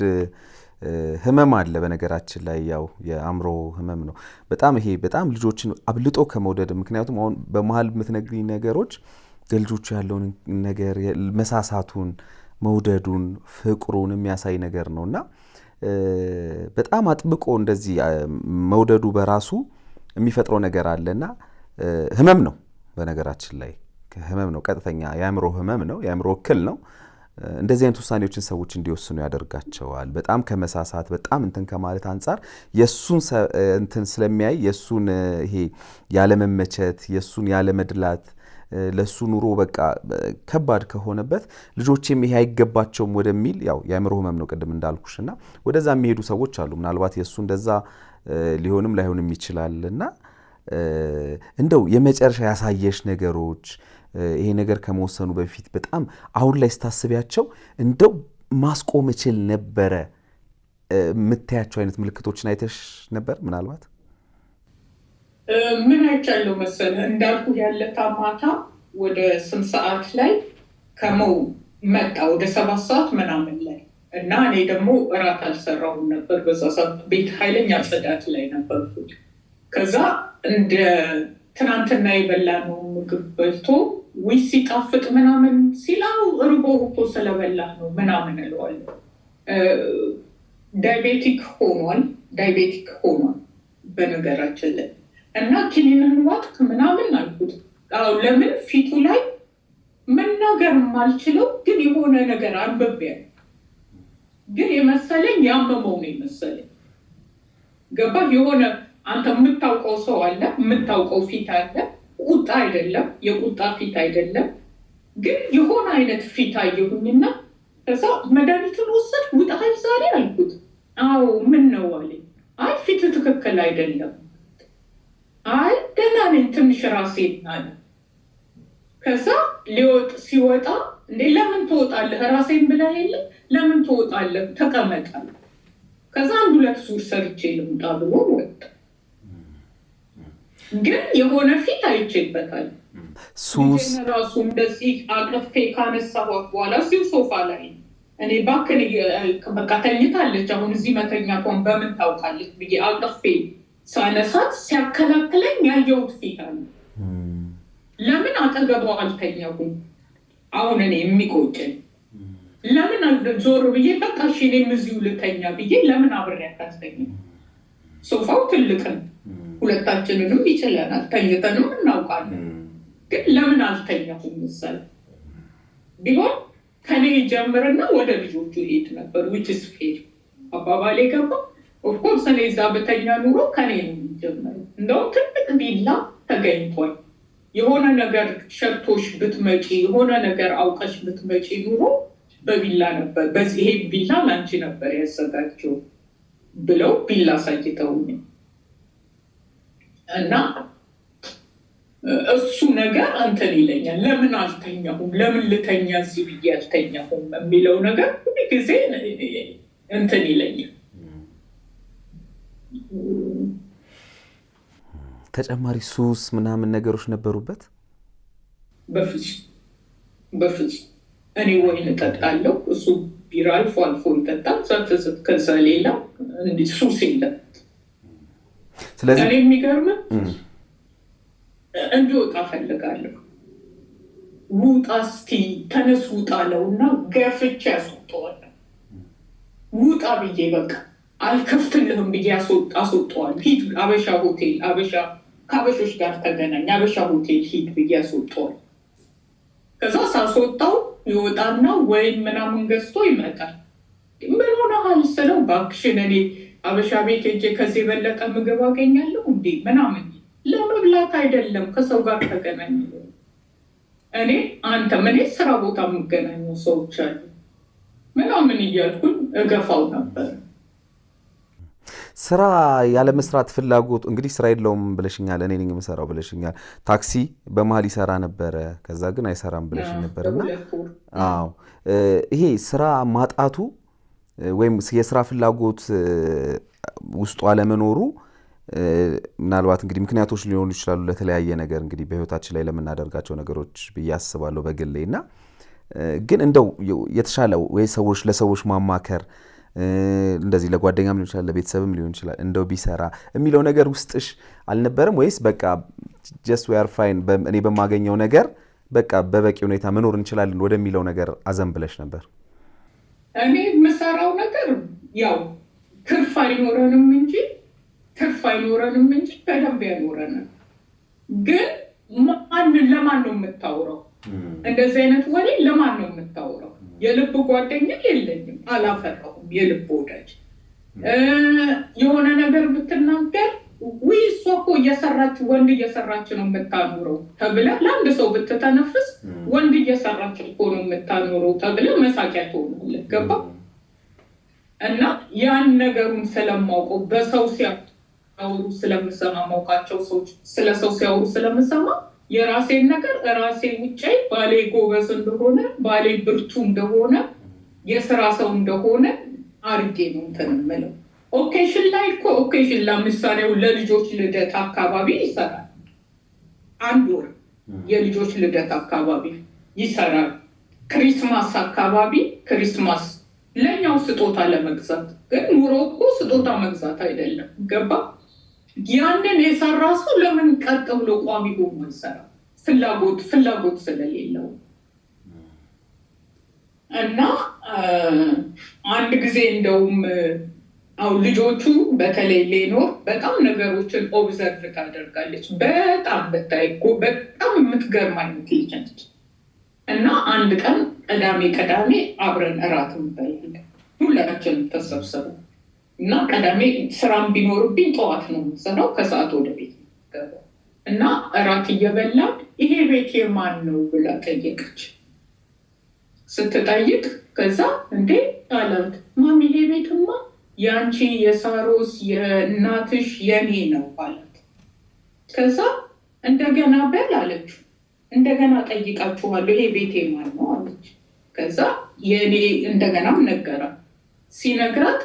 ህመም አለ በነገራችን ላይ ያው የአእምሮ ህመም ነው። በጣም ልጆችን አብልጦ ከመውደድ ምክንያቱም አሁን በመሀል የምትነግሪኝ ነገሮች ለልጆቹ ያለውን ነገር መሳሳቱን፣ መውደዱን፣ ፍቅሩን የሚያሳይ ነገር ነው እና በጣም አጥብቆ እንደዚህ መውደዱ በራሱ የሚፈጥረው ነገር አለና ህመም ነው በነገራችን ላይ ህመም ነው። ቀጥተኛ የአእምሮ ህመም ነው፣ የአእምሮ እክል ነው። እንደዚህ አይነት ውሳኔዎችን ሰዎች እንዲወስኑ ያደርጋቸዋል። በጣም ከመሳሳት በጣም እንትን ከማለት አንጻር የሱን እንትን ስለሚያይ የሱን ይሄ ያለመመቸት የሱን ያለመድላት ለሱ ኑሮ በቃ ከባድ ከሆነበት ልጆቼም ይሄ አይገባቸውም ወደሚል ያው የአእምሮ ህመም ነው ቅድም እንዳልኩሽና ወደዛ የሚሄዱ ሰዎች አሉ። ምናልባት የሱ እንደዛ ሊሆንም ላይሆንም ይችላልና እንደው የመጨረሻ ያሳየሽ ነገሮች ይሄ ነገር ከመወሰኑ በፊት በጣም አሁን ላይ ስታስቢያቸው እንደው ማስቆም እችል ነበረ የምታያቸው አይነት ምልክቶችን አይተሽ ነበር? ምናልባት ምን አይቻለሁ መሰለህ? እንዳልኩ ያለታ ማታ ወደ 8 ሰዓት ላይ ከመው መጣ ወደ 7 ሰዓት ምናምን ላይ እና እኔ ደግሞ እራት አልሰራሁም ነበር በዛ ሰዓት ቤት ኃይለኛ ጽዳት ላይ ነበርኩት። ከዛ እንደ ትናንትና የበላነው ምግብ በልቶ ወይ ሲጣፍጥ ምናምን ሲላው እርቦ እኮ ስለበላህ ነው ምናምን እለዋለሁ። ዳይቤቲክ ሆኗል በነገራችን ላይ እና ኪኒንን ዋጥክ ምናምን አልኩት። ለምን ፊቱ ላይ መናገር የማልችለው ግን የሆነ ነገር አንብቤያለሁ። ግን የመሰለኝ ያመመው ነው የመሰለኝ። ገባህ? የሆነ አንተ የምታውቀው ሰው አለ፣ የምታውቀው ፊት አለ። ቁጣ አይደለም፣ የቁጣ ፊት አይደለም፣ ግን የሆነ አይነት ፊት አየሁኝና ከዛ መድኃኒቱን ወሰድኩ። ውጣይ ዛሬ አልኩት። አዎ ምን ነው አለኝ። አይ ፊት ትክክል አይደለም። አይ ደህና ነኝ ትንሽ ራሴን አለ። ከዛ ሲወጣ እንዴ ለምን ትወጣለህ? ራሴን ብለህ የለ ለምን ትወጣለህ? ተቀመጣል። ከዛ 1-2 ዙር ሰርቼ ልምጣ ብሎ ወጣ። ግን የሆነ ፊት አይቼበታል። ሱስ ራሱ እንደዚህ አቅፌ ካነሳኋት በኋላ እዚሁ ሶፋ ላይ እኔ ባክን በቃ ተኝታለች። አሁን እዚህ መተኛቷን በምን ታውቃለች ብዬ አቅፌ ሳነሳት ሲያከላክለኝ ያየሁት ፊት አለ። ለምን አጠገቧ አልተኛሁም? አሁን እኔ የሚቆጨኝ ለምን ዞር ብዬ በቃ እሺ እኔም እዚሁ ልተኛ ብዬ ለምን አብሬያት አልተኛም? ሶፋው ትልቅ ነው፣ ሁለታችንንም ይችለናል፣ ተኝተንም እናውቃለን። ግን ለምን አልተኛሁም መሰለህ? ቢሆን ከኔ ጀምርና ወደ ልጆቹ ሄድ ነበር። ዊችስ ፌር አባባሌ ገባ። ኦፍኮርስ እኔ እዛ በተኛ ኑሮ ከኔ ነው የሚጀምረው። እንደውም ትልቅ ቢላ ተገኝቷል። የሆነ ነገር ሸቶሽ ብትመጪ፣ የሆነ ነገር አውቀሽ ብትመጪ ኑሮ በቢላ ነበር፣ በዚህ ይሄ ቢላ ላንቺ ነበር ያዘጋጀው ብለው ቢላ አሳይተውኝ እና እሱ ነገር እንትን ይለኛል። ለምን አልተኛሁም፣ ለምን ልተኛ እዚህ ብዬ አልተኛሁም የሚለው ነገር ሁሉ ጊዜ እንትን ይለኛል። ተጨማሪ ሱስ ምናምን ነገሮች ነበሩበት? በፍጹም እኔ ወይን እጠጣለሁ፣ እሱ ቢራ አልፎ አልፎ ይጠጣል። ከዛ ሌላ ሱስ የለም። ስለዚህ እኔ የሚገርም እንዲወጣ ፈልጋለሁ። ውጣ እስቲ ተነስ ውጣ አለውና ገፍቼ ያስወጣዋለሁ። ውጣ ብዬ በቃ አልከፍትልህም ብዬ አስወጣዋለሁ። ሂድ አበሻ ሆቴል፣ ከአበሾች ጋር ተገናኝ፣ አበሻ ሆቴል ሂድ ብዬ አስወጣዋለሁ። ከዛ ሳስወጣው ይወጣና ወይም ምናምን ገዝቶ ይመጣል። ምን ሆነሃል ስለው እባክሽን እኔ አበሻ ቤት ሄጄ ከዚህ የበለጠ ምግብ አገኛለሁ እንዴ ምናምን፣ ለመብላት አይደለም ከሰው ጋር ተገናኝ። እኔ አንተም እኔ ስራ ቦታ የምገናኙ ሰዎች አሉ ምናምን እያልኩኝ እገፋው ነበር። ስራ ያለመስራት ፍላጎት እንግዲህ ስራ የለውም ብለሽኛል። እኔ ነኝ የምሰራው ብለሽኛል። ታክሲ በመሀል ይሰራ ነበረ፣ ከዛ ግን አይሰራም ብለሽኝ ነበርና አዎ ይሄ ስራ ማጣቱ ወይም የስራ ፍላጎት ውስጡ አለመኖሩ ምናልባት እንግዲህ ምክንያቶች ሊሆኑ ይችላሉ ለተለያየ ነገር እንግዲህ በህይወታችን ላይ ለምናደርጋቸው ነገሮች ብዬ አስባለሁ በግሌ እና ግን እንደው የተሻለው ወይ ለሰዎች ማማከር እንደዚህ ለጓደኛም ሊሆን ይችላል ለቤተሰብም ሊሆን ይችላል እንደው ቢሰራ የሚለው ነገር ውስጥሽ አልነበረም ወይስ በቃ just we are fine እኔ በማገኘው ነገር በቃ በበቂ ሁኔታ መኖር እንችላለን ወደሚለው ነገር አዘንብለሽ ነበር? እኔ የምሰራው ነገር ያው ትርፍ አይኖረንም እንጂ በደንብ ያኖረናል። ግን ለማን ነው የምታውረው? እንደዚህ አይነት ወሬ ለማን ነው የምታውረው? የልብ ጓደኛ የለኝም፣ አላፈራሁም የልብ ወዳጅ። የሆነ ነገር ብትናገር ውይ እሷ እኮ ወንድ እየሰራች ነው የምታኖረው ተብለህ ለአንድ ሰው ብትተነፍስ ወንድ እየሰራች እኮ ነው የምታኖረው ተብለህ መሳቂያ ትሆናለህ። ገባ? እና ያን ነገሩን ስለማውቀው በሰው ሲያወሩ ስለምሰማ ማውቃቸው ሰዎች ስለ ሰው ሲያወሩ ስለምሰማ የራሴን ነገር ራሴ ውጪ ባሌ ጎበዝ እንደሆነ ባሌ ብርቱ እንደሆነ የስራ ሰው እንደሆነ አርጌ ነው እንትን የምለው። ኦኬሽን ለምሳሌው ለልጆች ልደት አካባቢ ይሰራል። አንድ ወር የልጆች ልደት አካባቢ ይሰራል። ክሪስማስ አካባቢ ለኛው ስጦታ ለመግዛት ግን ኑሮ እኮ ስጦታ መግዛት አይደለም። ገባ? ያንን የሰራ ሰው ለምን ቀጥ ብሎ ቋሚ ሆኖ ይሰራ? ፍላጎት ስለሌለው እና አንድ ጊዜ እንደውም ልጆቹ በተለይ ሌኖር በጣም ነገሮችን ኦብዘርቭ ታደርጋለች። በጣም በጣም የምትገርም አይነት ልጅ ነች። እና አንድ ቀን ቅዳሜ አብረን እራት እንበላለን ሁላችንም ተሰብስበን እና ቅዳሜ ስራም ቢኖርብኝ ጠዋት ነው የምሰራው፣ ከሰዓት ወደ ቤት ገባሁ እና እራት እየበላን ይሄ ቤት የማን ነው ብላ ጠየቀች። ስትጠይቅ ከዛ እንዴ አላት ማሚ ይሄ ቤትማ ያንቺ የሳሮስ የእናትሽ የኔ ነው አላት። ከዛ እንደገና በል አለችው። እንደገና ጠይቃችኋለሁ ይሄ ቤት የማን ነው አለች። ከዛ የኔ እንደገናም ነገራት። ሲነግራት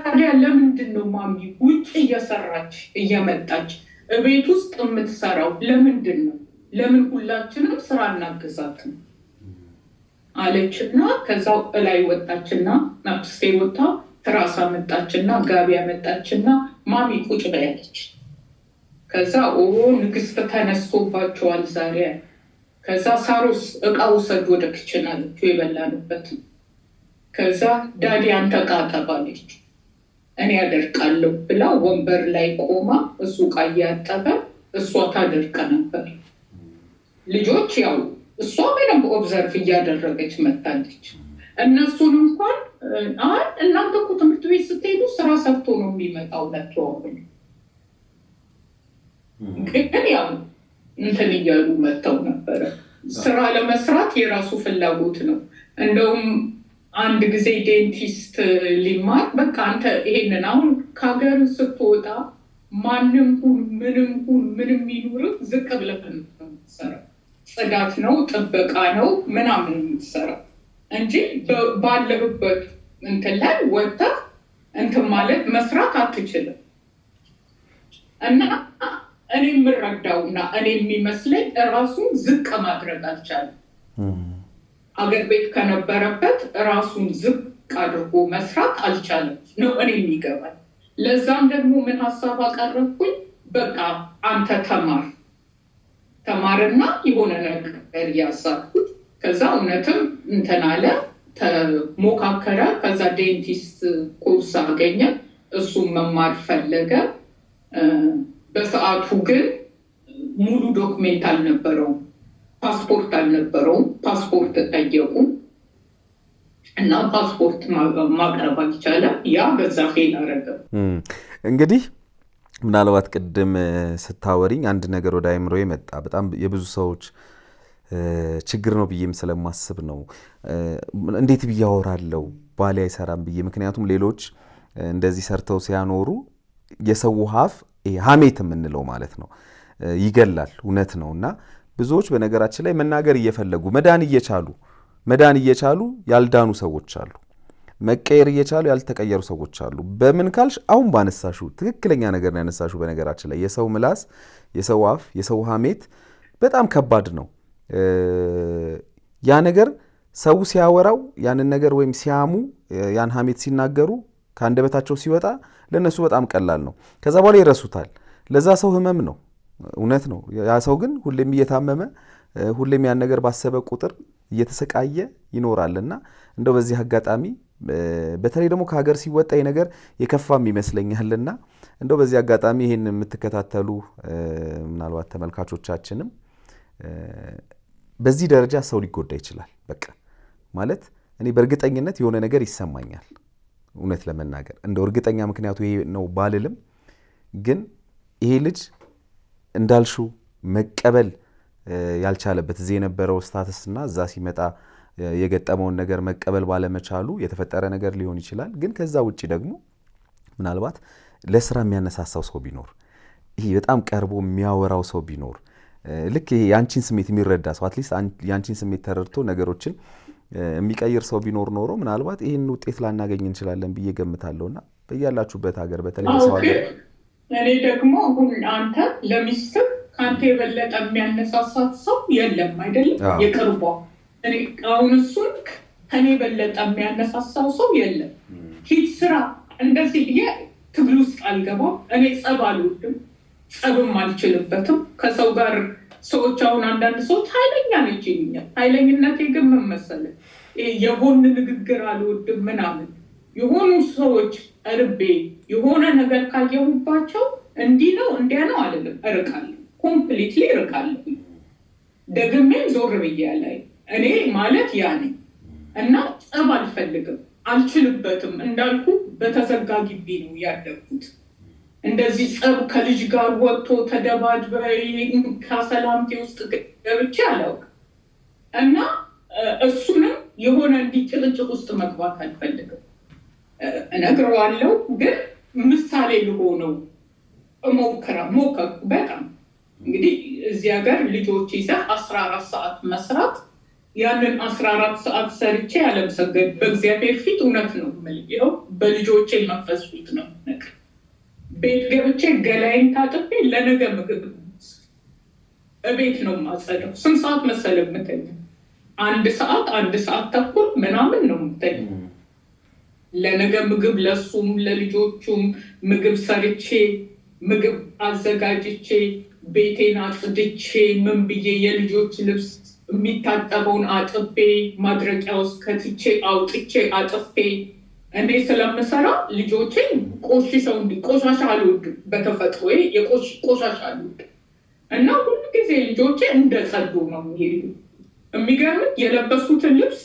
ታዲያ ለምንድን ነው ማሚ ውጭ እየሰራች እየመጣች ቤት ውስጥ የምትሰራው ለምንድን ነው? ለምን ሁላችንም ስራ እናግዛትም አለችና ከዛው ላይ ወጣችና ናፕስቴ ወጣ ትራስ አመጣችና ጋቢ አመጣችና ማሚ ቁጭ በያለች። ከዛ ንግስት ተነስቶባቸዋል ዛሬ። ከዛ ሳሮስ እቃው ሰድ ወደ ክችን አለችው የበላንበት። ከዛ ዳዲ አንተ ቃጠባለች እኔ ያደርቃለሁ ብላ ወንበር ላይ ቆማ እሱ ዕቃ እያጠበ እሷ ታደርቅ ነበር። ልጆች ያው እሷ ምንም ኦብዘርቭ እያደረገች መታለች። እነሱን እንኳን እናንተ እኮ ትምህርት ቤት ስትሄዱ ስራ ሰርቶ ነው የሚመጣው ነትሮብን ግን ያው እንትን እያሉ መጥተው ነበረ። ስራ ለመስራት የራሱ ፍላጎት ነው። እንደውም አንድ ጊዜ ዴንቲስት ሊማር በቃ አንተ ይሄንን አሁን ከሀገር ስትወጣ ማንም ሁን ምንም ይኑርህ ዝቅ ብለህ ነው የምትሰራው። ጽዳት ነው ጥበቃ ነው ምናምን የምትሰራው እንጂ ባለህበት እንትን ላይ ወጥተህ እንትን ማለት መስራት አትችልም። እና እኔ የምረዳውና እኔ የሚመስለኝ ራሱን ዝቅ ማድረግ አልቻለም። አገር ቤት ከነበረበት ራሱን ዝቅ አድርጎ መስራት አልቻለም ነው እኔ የሚገባኝ። ለዛም ደግሞ ምን ሀሳብ አቀረብኩኝ፣ በቃ አንተ ተማርና የሆነ ነገር ያሳኩት። ከዛ እውነትም እንትን አለ ተሞካከረ። ከዛ ዴንቲስት ኮርስ አገኘ፣ እሱም መማር ፈለገ። በሰዓቱ ግን ሙሉ ዶክሜንት አልነበረውም፣ ፓስፖርት አልነበረውም። ፓስፖርት ጠየቁ እና ፓስፖርት ማቅረብ አልቻለም። ያ በዛ ፌል አረገ። እንግዲህ ምናልባት ቅድም ስታወሪኝ አንድ ነገር ወደ አይምሮ መጣ። በጣም የብዙ ሰዎች ችግር ነው ብዬም ስለማስብ ነው። እንዴት ብዬ አወራለሁ ባሌ አይሰራም ብዬ። ምክንያቱም ሌሎች እንደዚህ ሰርተው ሲያኖሩ የሰው ሀፍ ሀሜት የምንለው ማለት ነው ይገላል። እውነት ነው። እና ብዙዎች በነገራችን ላይ መናገር እየፈለጉ መዳን እየቻሉ ያልዳኑ ሰዎች አሉ። መቀየር እየቻሉ ያልተቀየሩ ሰዎች አሉ። በምን ካልሽ አሁን ባነሳሹ ትክክለኛ ነገር ነው ያነሳሹ። በነገራችን ላይ የሰው ምላስ፣ የሰው አፍ፣ የሰው ሀሜት በጣም ከባድ ነው። ያ ነገር ሰው ሲያወራው ያንን ነገር ወይም ሲያሙ ያን ሀሜት ሲናገሩ ከአንደበታቸው ሲወጣ ለነሱ በጣም ቀላል ነው። ከዛ በኋላ ይረሱታል። ለዛ ሰው ህመም ነው። እውነት ነው። ያ ሰው ግን ሁሌም እየታመመ ሁሌም ያን ነገር ባሰበ ቁጥር እየተሰቃየ ይኖራልና እንደው በዚህ አጋጣሚ በተለይ ደግሞ ከሀገር ሲወጣ ይህ ነገር የከፋም ይመስለኛልና እንደው በዚህ አጋጣሚ ይሄን የምትከታተሉ ምናልባት ተመልካቾቻችንም በዚህ ደረጃ ሰው ሊጎዳ ይችላል። በቃ ማለት እኔ በእርግጠኝነት የሆነ ነገር ይሰማኛል። እውነት ለመናገር እንደው እርግጠኛ ምክንያቱ ይሄ ነው ባልልም፣ ግን ይሄ ልጅ እንዳልሹ መቀበል ያልቻለበት እዚህ የነበረው ስታተስና እዛ ሲመጣ የገጠመውን ነገር መቀበል ባለመቻሉ የተፈጠረ ነገር ሊሆን ይችላል። ግን ከዛ ውጪ ደግሞ ምናልባት ለስራ የሚያነሳሳው ሰው ቢኖር፣ ይሄ በጣም ቀርቦ የሚያወራው ሰው ቢኖር፣ ልክ ይሄ የአንቺን ስሜት የሚረዳ ሰው አትሊስት የአንቺን ስሜት ተረድቶ ነገሮችን የሚቀይር ሰው ቢኖር ኖሮ ምናልባት ይህን ውጤት ላናገኝ እንችላለን ብዬ ገምታለሁና በያላችሁበት ሀገር በተለይ በሰው ሀገር እኔ ደግሞ አሁን አንተ ለሚስትህ ከአንተ የበለጠ የሚያነሳሳት ሰው የለም አይደለም? የቅርቧ እኔ አሁን እሱን ከኔ የበለጠ የሚያነሳሳው ሰው የለም። ሂድ ስራ እንደዚህ ብዬ ትግል ውስጥ አልገባም። እኔ ጸብ አልወድም፣ ጸብም አልችልበትም ከሰው ጋር። ሰዎች አሁን አንዳንድ ሰዎች ኃይለኛ ነች ይሉኛል። ኃይለኝነቴ ግን ምን መሰለህ የጎን ንግግር አልወድም ምናምን። የሆኑ ሰዎች እርቤ የሆነ ነገር ካየሁባቸው እንዲህ ነው እንዲያ ነው አልልም፣ እርቃለሁ። ኮምፕሊትሊ እርቃለሁ። ደግሜም ዞር ብዬ ላይ እኔ ማለት ያ ነኝ እና ጸብ አልፈልግም፣ አልችልበትም። እንዳልኩ በተዘጋ ግቢ ነው ያደግኩት። እንደዚህ ጸብ ከልጅ ጋር ወጥቶ ተደባድበኝ ከሰላምቴ ውስጥ ገብቼ አላውቅም እና እሱንም የሆነ እንዲህ ጭቅጭቅ ውስጥ መግባት አልፈልግም። እነግረዋለሁ፣ ግን ምሳሌ ልሆነው ሞከርኩ በጣም። እንግዲህ እዚህ ሀገር ልጆች ይዘህ 14 ሰዓት መስራት፣ ያንን 14 ሰዓት ሰርቼ ያለምሰገድ በእግዚአብሔር ፊት እውነት ነው የምልህ፣ በልጆቼ መንፈስ ፊት ነው ነገር ቤት ገብቼ ገላይን ታጥቤ ለነገ ምግብ እቤት ነው የማጸደው። ስንት ሰዓት መሰለህ የምተኛው? 1 ሰዓት ተኩል ምናምን ነው የምተኛው። ለነገ ምግብ ለሱም ለልጆቹም ምግብ ሰርቼ ምግብ አዘጋጅቼ ቤቴን አጽድቼ ምን ብዬ የልጆች ልብስ የሚታጠበውን አጥቤ ማድረቂያ ውስጥ ከትቼ አውጥቼ አጥፌ እኔ ስለምሰራ ልጆቼን ቆሽሸው ቆሻሻ አልወድም። በተፈጥሮ ቆሻሻ አልወድም እና ሁሉ ጊዜ ልጆቼ እንደጸዱ ነው የሚሄዱ። የሚገርም የለበሱትን ልብስ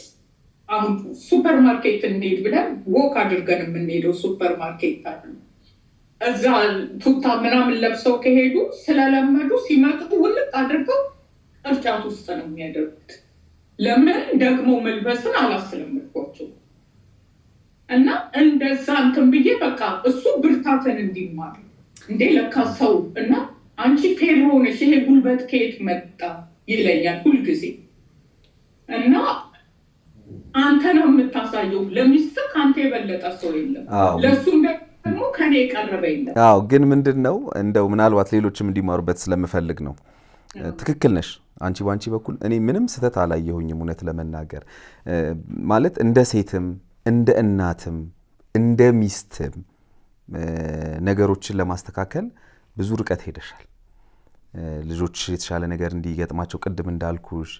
አሁን ሱፐር ማርኬት እንሄድ ብለን ወክ አድርገን የምንሄደው ሱፐር ማርኬት አለ። እዛ ቱታ ምናምን ለብሰው ከሄዱ ስለለመዱ ሲመጡ ውልቅ አድርገው ቅርጫት ውስጥ ነው የሚያደርጉት። ለምን ደግሞ መልበስን አላስለመድኳቸው እና እንደዛ እንትን ብዬ በቃ እሱ ብርታትን እንዲማር እንዴ ለካ ሰው እና አንቺ ፌሮ ነሽ ይሄ ጉልበት ከየት መጣ ይለኛል ሁልጊዜ። እና አንተ ነው የምታሳየው ለሚስትህ ከአንተ የበለጠ ሰው የለም፣ ለእሱም ደግሞ ከኔ የቀረበ የለም። ግን ምንድን ነው እንደው ምናልባት ሌሎችም እንዲማሩበት ስለምፈልግ ነው። ትክክል ነሽ አንቺ ባንቺ በኩል እኔ ምንም ስህተት አላየሁኝም። እውነት ለመናገር ማለት እንደ ሴትም እንደ እናትም እንደ ሚስትም ነገሮችን ለማስተካከል ብዙ ርቀት ሄደሻል። ልጆች የተሻለ ነገር እንዲገጥማቸው ቅድም እንዳልኩሽ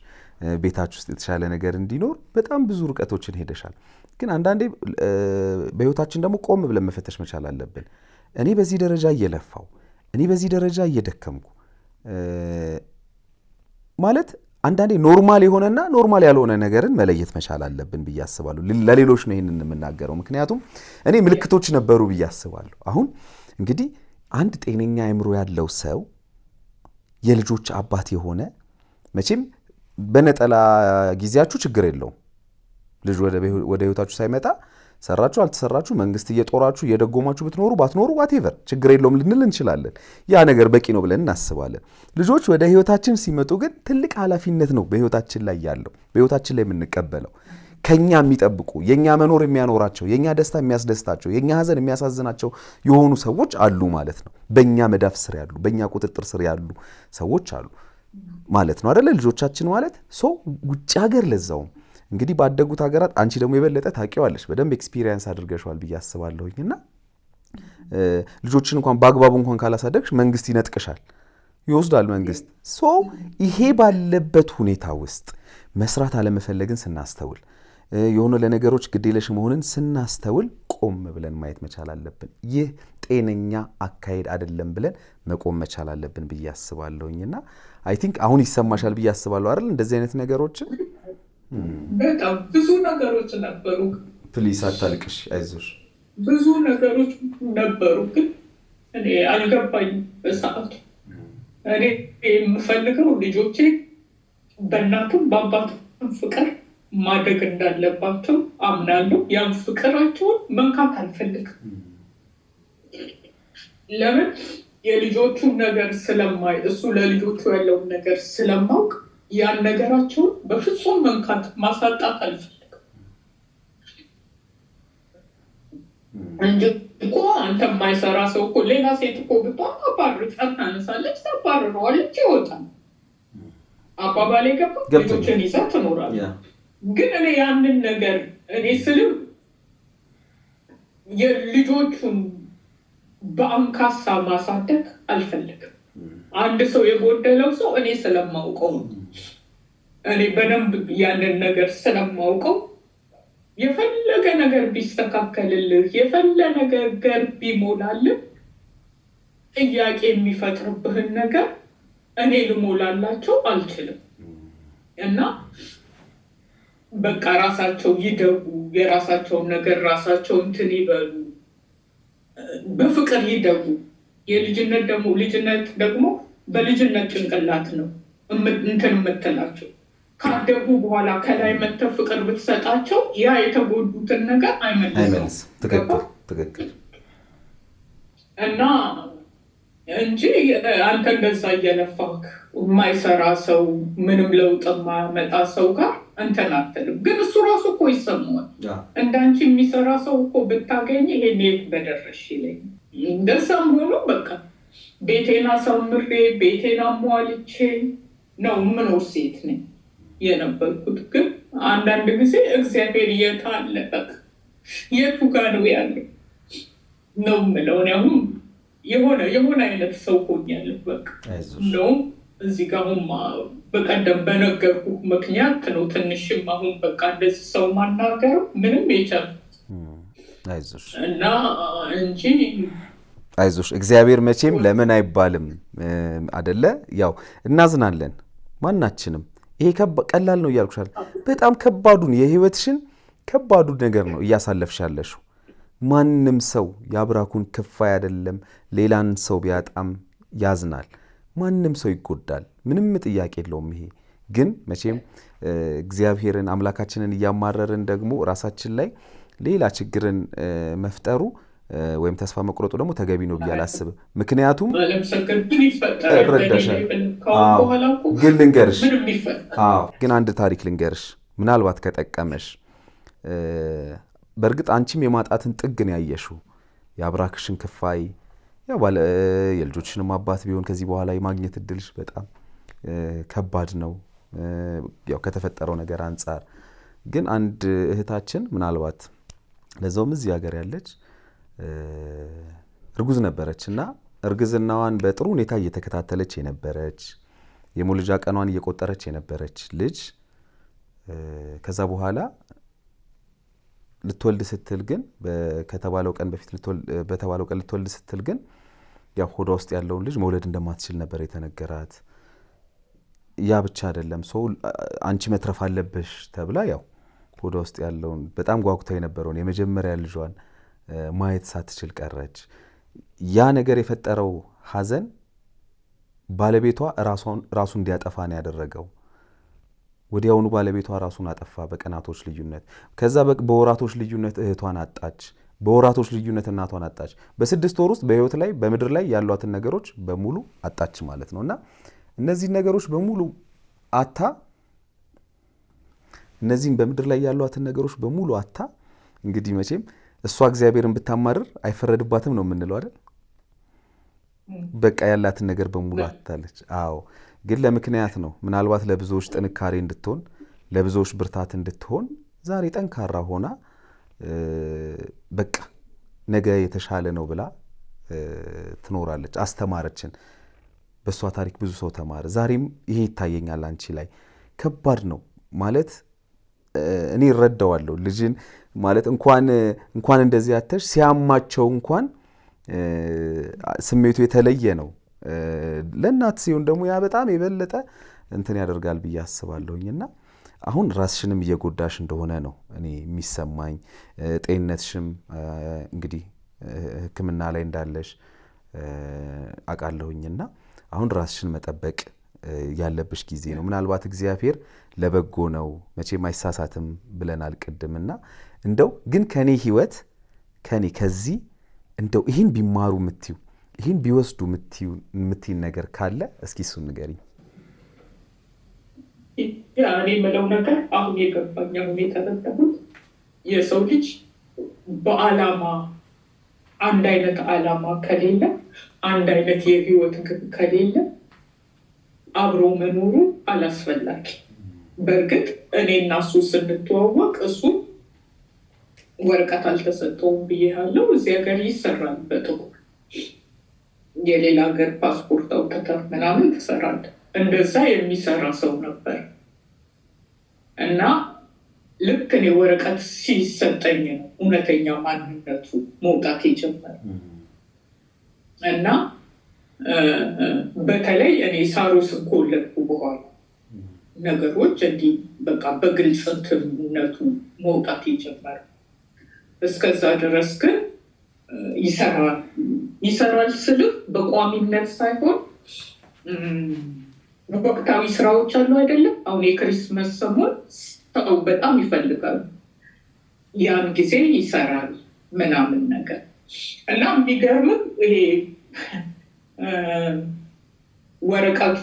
ቤታችሁ ውስጥ የተሻለ ነገር እንዲኖር በጣም ብዙ ርቀቶችን ሄደሻል። ግን አንዳንዴ በህይወታችን ደግሞ ቆም ብለን መፈተሽ መቻል አለብን። እኔ በዚህ ደረጃ እየለፋው እኔ በዚህ ደረጃ እየደከምኩ ማለት አንዳንዴ ኖርማል የሆነና ኖርማል ያልሆነ ነገርን መለየት መቻል አለብን ብዬ አስባለሁ። ለሌሎች ነው ይሄንን የምናገረው፣ ምክንያቱም እኔ ምልክቶች ነበሩ ብዬ አስባለሁ። አሁን እንግዲህ አንድ ጤነኛ አእምሮ ያለው ሰው የልጆች አባት የሆነ መቼም በነጠላ ጊዜያችሁ ችግር የለውም። ልጅ ወደ ህይወታችሁ ሳይመጣ ሰራችሁ አልተሰራችሁ መንግስት እየጦራችሁ እየደጎማችሁ ብትኖሩ ባትኖሩ ዋቴቨር ችግር የለውም ልንል እንችላለን። ያ ነገር በቂ ነው ብለን እናስባለን። ልጆች ወደ ህይወታችን ሲመጡ ግን ትልቅ ኃላፊነት ነው በህይወታችን ላይ ያለው፣ በህይወታችን ላይ የምንቀበለው። ከኛ የሚጠብቁ የኛ መኖር የሚያኖራቸው፣ የኛ ደስታ የሚያስደስታቸው፣ የኛ ሀዘን የሚያሳዝናቸው የሆኑ ሰዎች አሉ ማለት ነው። በእኛ መዳፍ ስር ያሉ፣ በእኛ ቁጥጥር ስር ያሉ ሰዎች አሉ ማለት ነው አይደለ? ልጆቻችን ማለት ውጭ ሀገር ለዛውም እንግዲህ ባደጉት ሀገራት አንቺ ደግሞ የበለጠ ታውቂዋለሽ፣ በደንብ ኤክስፒሪየንስ አድርገሽዋል ብዬ አስባለሁኝ። እና ልጆችን እንኳን በአግባቡ እንኳን ካላሳደግሽ መንግስት ይነጥቅሻል፣ ይወስዳል መንግስት። ይሄ ባለበት ሁኔታ ውስጥ መስራት አለመፈለግን ስናስተውል፣ የሆነ ለነገሮች ግዴለሽ መሆንን ስናስተውል ቆም ብለን ማየት መቻል አለብን። ይህ ጤነኛ አካሄድ አይደለም ብለን መቆም መቻል አለብን ብዬ አስባለሁኝና አይ ቲንክ አሁን ይሰማሻል ብዬ አስባለሁ አይደል? እንደዚህ አይነት ነገሮችን በጣም ብዙ ነገሮች ነበሩ። ፕሊስ አታልቅሽ፣ አይዞሽ። ብዙ ነገሮች ነበሩ ግን እኔ አልገባኝም በሰዓቱ። እኔ የምፈልገው ልጆቼ በእናቱም በአባቱም ፍቅር ማደግ እንዳለባቸው አምናለሁ። ያን ፍቅራቸውን መንካት አልፈልግም። ለምን የልጆቹን ነገር ስለማይ እሱ ለልጆቹ ያለውን ነገር ስለማውቅ ያን ነገራቸውን በፍጹም መንካት ማሳጣት አልፈልግም እንጂ እኮ አንተ የማይሰራ ሰው እኮ ሌላ ሴት እኮ ብትሆን አባርጻት ታነሳለች፣ ታባርረዋለች፣ ይወጣል። አባባሌ ገባ። ልጆችን ይዛ ትኖራለች። ግን እኔ ያንን ነገር እኔ ስልም የልጆቹን በአንካሳ ማሳደግ አልፈልግም። አንድ ሰው የጎደለው ሰው እኔ ስለማውቀው እኔ በደንብ ያንን ነገር ስለማውቀው የፈለገ ነገር ቢስተካከልልህ የፈለገ ነገር ቢሞላልህ ጥያቄ የሚፈጥርብህን ነገር እኔ ልሞላላቸው አልችልም። እና በቃ ራሳቸው ይደጉ፣ የራሳቸውን ነገር ራሳቸው እንትን ይበሉ፣ በፍቅር ይደጉ። የልጅነት ደግሞ በልጅነት ጭንቅላት ነው እንትን የምትላቸው። ካደጉ በኋላ ከላይ መተህ ፍቅር ብትሰጣቸው ያ የተጎዱትን ነገር አይመልስም። ትክክል። እና እንጂ አንተ እንደዛ እየለፋክ የማይሰራ ሰው ምንም ለውጥ የማያመጣ ሰው ጋር እንትን አትልም። ግን እሱ ራሱ እኮ ይሰማዋል። እንዳንቺ የሚሰራ ሰው እኮ ብታገኝ ይሄን የት በደረሽ ይለኝ። እንደዛም ሆኖ በቃ ቤቴን አሳምሬ ቤቴን አሟልቼ ነው የምኖር ሴት ነኝ የነበርኩት። ግን አንዳንድ ጊዜ እግዚአብሔር የት አለ በቃ የቱ ጋር ነው ያለው ነው የምለው። እኔ አሁን የሆነ አይነት ሰው ሆኛለሁ። በቃ እንደውም እዚህ ጋር በቀደም በነገርኩ ምክንያት ነው ትንሽም አሁን በቃ እንደዚህ ሰው ማናገረው ምንም የቻል አይዞሽ እና እንጂ አይዞሽ እግዚአብሔር መቼም ለምን አይባልም አደለ? ያው እናዝናለን ማናችንም። ይሄ ቀላል ነው እያልኩሻል። በጣም ከባዱን የህይወትሽን ከባዱን ነገር ነው እያሳለፍሻለሽ። ማንም ሰው ያብራኩን ክፋይ አይደለም። ሌላን ሰው ቢያጣም ያዝናል። ማንም ሰው ይጎዳል። ምንም ጥያቄ የለውም። ይሄ ግን መቼም እግዚአብሔርን አምላካችንን እያማረርን ደግሞ ራሳችን ላይ ሌላ ችግርን መፍጠሩ ወይም ተስፋ መቁረጡ ደግሞ ተገቢ ነው ብዬ አላስብም። ምክንያቱም ግን ልንገርሽ፣ ግን አንድ ታሪክ ልንገርሽ ምናልባት ከጠቀመሽ። በእርግጥ አንቺም የማጣትን ጥግን ያየሽው የአብራክሽን ክፋይ የልጆችንም አባት ቢሆን ከዚህ በኋላ የማግኘት እድልሽ በጣም ከባድ ነው ያው ከተፈጠረው ነገር አንጻር። ግን አንድ እህታችን ምናልባት ለዛውም እዚህ ሀገር ያለች እርጉዝ ነበረች እና እርግዝናዋን በጥሩ ሁኔታ እየተከታተለች የነበረች የሞልጃ ቀኗን እየቆጠረች የነበረች ልጅ ከዛ በኋላ ልትወልድ ስትል ግን ከተባለው ቀን በፊት በተባለው ቀን ልትወልድ ስትል ግን ያው ሆዷ ውስጥ ያለውን ልጅ መውለድ እንደማትችል ነበር የተነገራት። ያ ብቻ አይደለም ሰው አንቺ መትረፍ አለብሽ ተብላ ያው ሆዷ ውስጥ ያለውን በጣም ጓጉታ የነበረውን የመጀመሪያ ልጇን ማየት ሳትችል ቀረች። ያ ነገር የፈጠረው ሐዘን ባለቤቷ ራሱ እንዲያጠፋ ነው ያደረገው። ወዲያውኑ ባለቤቷ ራሱን አጠፋ በቀናቶች ልዩነት። ከዛ በወራቶች ልዩነት እህቷን አጣች። በወራቶች ልዩነት እናቷን አጣች። በ6 ወር ውስጥ በህይወት ላይ በምድር ላይ ያሏትን ነገሮች በሙሉ አጣች ማለት ነውና እነዚህ ነገሮች በሙሉ አታ እነዚህን በምድር ላይ ያሏትን ነገሮች በሙሉ አታ እንግዲህ መቼም እሷ እግዚአብሔርን ብታማርር አይፈረድባትም ነው የምንለው አይደል? በቃ ያላትን ነገር በሙሉ አታለች። አዎ ግን ለምክንያት ነው። ምናልባት ለብዙዎች ጥንካሬ እንድትሆን ለብዙዎች ብርታት እንድትሆን ዛሬ ጠንካራ ሆና በቃ ነገ የተሻለ ነው ብላ ትኖራለች። አስተማረችን። በሷ ታሪክ ብዙ ሰው ተማረ። ዛሬም ይሄ ይታየኛል አንቺ ላይ። ከባድ ነው ማለት እኔ እረዳዋለሁ። ልጅን ማለት እንኳን እንደዚህ አተሽ ሲያማቸው እንኳን ስሜቱ የተለየ ነው። ለእናት ሲሆን ደግሞ ያ በጣም የበለጠ እንትን ያደርጋል ብዬ አስባለሁኝና አሁን ራስሽንም እየጎዳሽ እንደሆነ ነው እኔ የሚሰማኝ። ጤንነትሽም እንግዲህ ሕክምና ላይ እንዳለሽ አውቃለሁኝና አሁን ራስሽን መጠበቅ ያለብሽ ጊዜ ነው። ምናልባት እግዚአብሔር ለበጎ ነው መቼም አይሳሳትም ብለናል ቅድምና እንደው ግን ከኔ ህይወት ከዚህ እንደው ይህን ቢማሩ ምትዩ ይህን ቢወስዱ ምትይን ነገር ካለ እስኪ እሱን ንገሪኝ። እኔ የምለው ነገር አሁን የገባኝ አሁን የተረዳሁት የሰው ልጅ በዓላማ አንድ አይነት ዓላማ ከሌለ አንድ አይነት የህይወት ግብ ከሌለ አብሮ መኖሩ አላስፈላጊ። በእርግጥ እኔና እሱ ስንተዋወቅ እሱ ወረቀት አልተሰጠውም ብዬሃለሁ። እዚህ ሀገር ይሰራል በጥቁር የሌላ ሀገር ፓስፖርት አውጥተህ ምናምን ትሰራለህ። እንደዛ የሚሰራ ሰው ነበር እና ልክ እኔ ወረቀት ሲሰጠኝ ነው እውነተኛ ማንነቱ መውጣት የጀመረ እና በተለይ እኔ ሳሮስን ከወለድኩ በኋላ ነገሮች እንዲህ በቃ በግልጽነቱ መውጣት የጀመረ። እስከዛ ድረስ ግን ይሰራል ስልህ በቋሚነት ሳይሆን ወቅታዊ ስራዎች አሉ አይደለም። አሁን የክሪስመስ ሰሞን ሰው በጣም ይፈልጋል። ያን ጊዜ ይሰራል ምናምን ነገር እና የሚገርምም ይሄ ወረቀቱ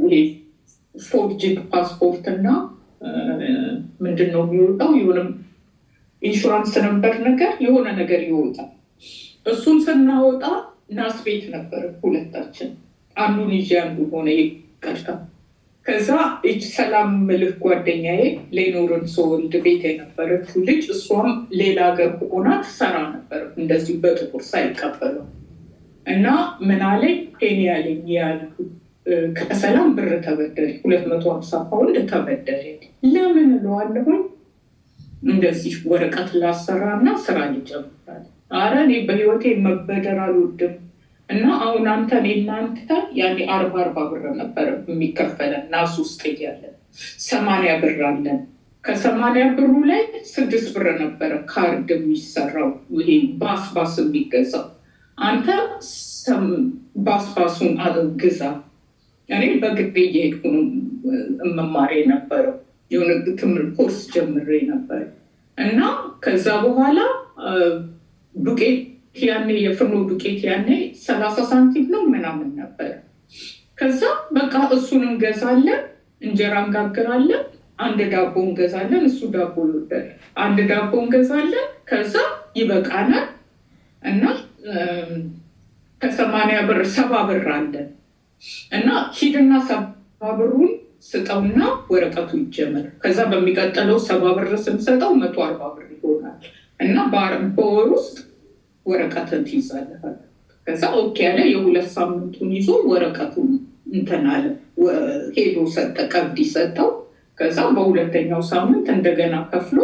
ይሄ ፎርጅድ ፓስፖርት እና ምንድነው የሚወጣው የሆነም ኢንሹራንስ ነበር ነገር የሆነ ነገር ይወጣል። እሱን ስናወጣ ናስ ቤት ነበር ሁለታችን። አንዱን ይዤ አንዱ ሆነ ይቀርታ። ከዛ ሰላም ምልክ ጓደኛዬ ሌኖርን ስወልድ ቤት የነበረችው ልጅ እሷም ሌላ ሀገር ሆና ትሰራ ነበር እንደዚህ በጥቁር ሳይቀበለው እና ምን አለኝ ፔኒ ያለኝ ያልኩ ከሰላም ብር ተበደሪ 250 ፓውንድ ተበደሪ። ለምን እለዋለሁኝ እንደዚህ ወረቀት ላሰራና ስራ ሊጀምራል። አረ እኔ በህይወቴ መበደር አልወድም እና አሁን አንተ እናንተ ያኔ 40 ብር ነበረ የሚከፈለን ናስ ውስጥ እያለን 80 ብር አለን። ከ80 ብሩ ላይ 6 ብር ነበረ ካርድ የሚሰራው ይሄ ባስ የሚገዛው። አንተ ባሱን ግዛ። እኔ በግቢ እየሄድኩ መማሬ ነበረው የሆነ ትምህርት ኮርስ ጀምሬ ነበር እና ከዛ በኋላ ዱቄት ያኔ የፍርኖ ዱቄት ያኔ 30 ሳንቲም ነው ምናምን ነበር። ከዛ በቃ እሱን እንገዛለን፣ እንጀራ እንጋግራለን፣ አንድ ዳቦ እንገዛለን። እሱ ዳቦ ይወዳል። አንድ ዳቦ እንገዛለን። ከዛ ይበቃናል እና ከ80 ብር 70 ብር አለን እና ሂድና 70 ብሩን ስጠውና ወረቀቱ ይጀመር። ከዛ በሚቀጥለው 70 ብር ስንሰጠው 140 ብር ይሆናል እና በወር ውስጥ ወረቀትን ትይዛለህ። ከዛ ኦኬ ያለ የ2 ሳምንቱን ይዞ ወረቀቱን እንትን አለ ሄዶ ሰጠ፣ ቀብድ ሰጠው። ከዛ በሁለተኛው ሳምንት እንደገና ከፍሎ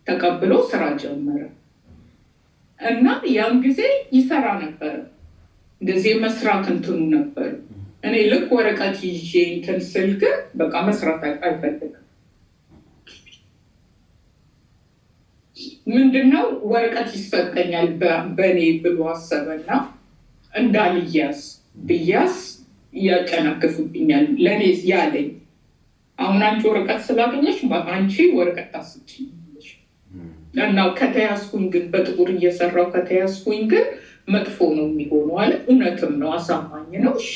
ተቀብሎ ስራ ጀመረ እና ያን ጊዜ ይሰራ ነበር። እንደዚህ መስራት እንትኑ ነበር። እኔ ልክ ወረቀት ይዤ እንትን ስል ግን በቃ መስራት አይፈልግም። ምንድነው ወረቀት ይሰጠኛል በእኔ ብሎ አሰበና እንዳልያዝ ብያስ ያጨናግፉብኛል። ለእኔ ያለኝ አሁን አንቺ ወረቀት ስላገኘሽ አንቺ ወረቀት ታስጭኛለሽ እና ከተያዝኩኝ ግን በጥቁር እየሰራው ከተያዝኩኝ ግን መጥፎ ነው የሚሆነው አለ። እውነትም ነው፣ አሳማኝ ነው። እሺ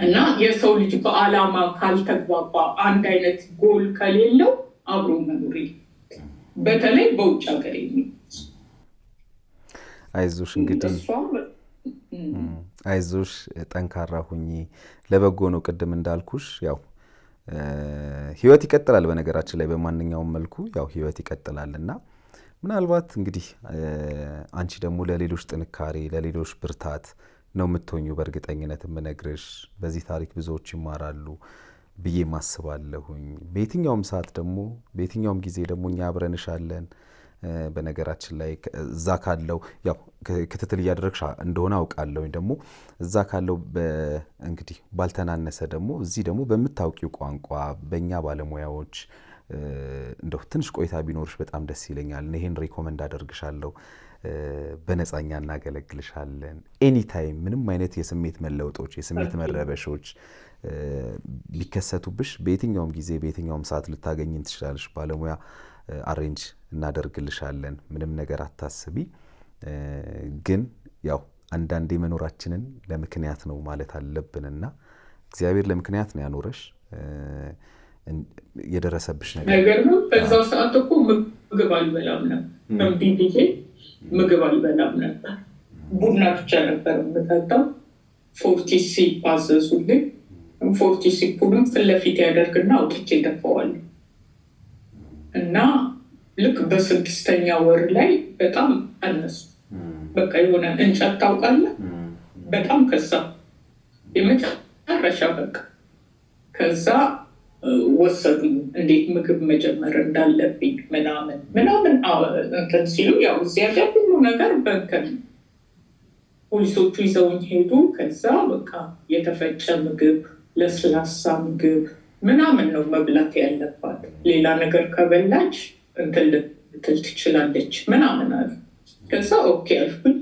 እና የሰው ልጅ በዓላማ ካልተግባባ አንድ አይነት ጎል ከሌለው አብሮ መኖር በተለይ በውጭ ሀገር አይዞሽ እንግዲህ አይዞሽ፣ ጠንካራ ሁኚ፣ ለበጎ ነው። ቅድም እንዳልኩሽ ያው ህይወት ይቀጥላል። በነገራችን ላይ በማንኛውም መልኩ ያው ህይወት ይቀጥላል እና ምናልባት እንግዲህ አንቺ ደግሞ ለሌሎች ጥንካሬ፣ ለሌሎች ብርታት ነው የምትሆኙ። በእርግጠኝነት የምነግርሽ በዚህ ታሪክ ብዙዎች ይማራሉ ብዬ ማስባለሁኝ። በየትኛውም ሰዓት ደግሞ በየትኛውም ጊዜ ደግሞ እኛ አብረንሻለን። በነገራችን ላይ እዛ ካለው ያው ክትትል እያደረግሽ እንደሆነ አውቃለሁኝ። ደግሞ እዛ ካለው እንግዲህ ባልተናነሰ ደግሞ እዚህ ደግሞ በምታውቂው ቋንቋ በእኛ ባለሙያዎች እንደው ትንሽ ቆይታ ቢኖርሽ በጣም ደስ ይለኛል። ይሄን ሪኮመንድ አደርግሻለሁ። በነፃኛ እናገለግልሻለን። ኤኒታይም ምንም አይነት የስሜት መለውጦች፣ የስሜት መረበሾች ቢከሰቱብሽ በየትኛውም ጊዜ በየትኛውም ሰዓት ልታገኝን ትችላለሽ። ባለሙያ አሬንጅ እናደርግልሻለን። ምንም ነገር አታስቢ። ግን ያው አንዳንዴ መኖራችንን ለምክንያት ነው ማለት አለብንና እግዚአብሔር ለምክንያት ነው ያኖረሽ። የደረሰብሽ ነገር ነው። በዛ ሰዓት እኮ ምግብ አልበላም ነበር። እምቢ ብዬ ምግብ አልበላም ነበር። ቡና ብቻ ነበር የምጠጣው። 40 ሲፕ አዘዙልኝ። 40 ሲፑንም ፊት ለፊት ያደርግና አውጥቼ ደፋዋለሁ እና ልክ በ6ኛ ወር ላይ በጣም አነሱ። በቃ የሆነ እንጨት ታውቃለህ፣ በጣም ከዛ የመጨረሻ በቃ ከዛ ወሰዱኝ እንዴት ምግብ መጀመር እንዳለብኝ ምናምን እንትን ሲሉ ያው እዚያ ጋር ሁሉ ነገር በእንትን ፖሊሶቹ ይዘውኝ ሄዱ። ከዛ በቃ የተፈጨ ምግብ፣ ለስላሳ ምግብ ምናምን ነው መብላት ያለባት። ሌላ ነገር ከበላች እንትን ልትል ትችላለች ምናምን አሉ። ከዛ ኦኬ አልኩኝ፣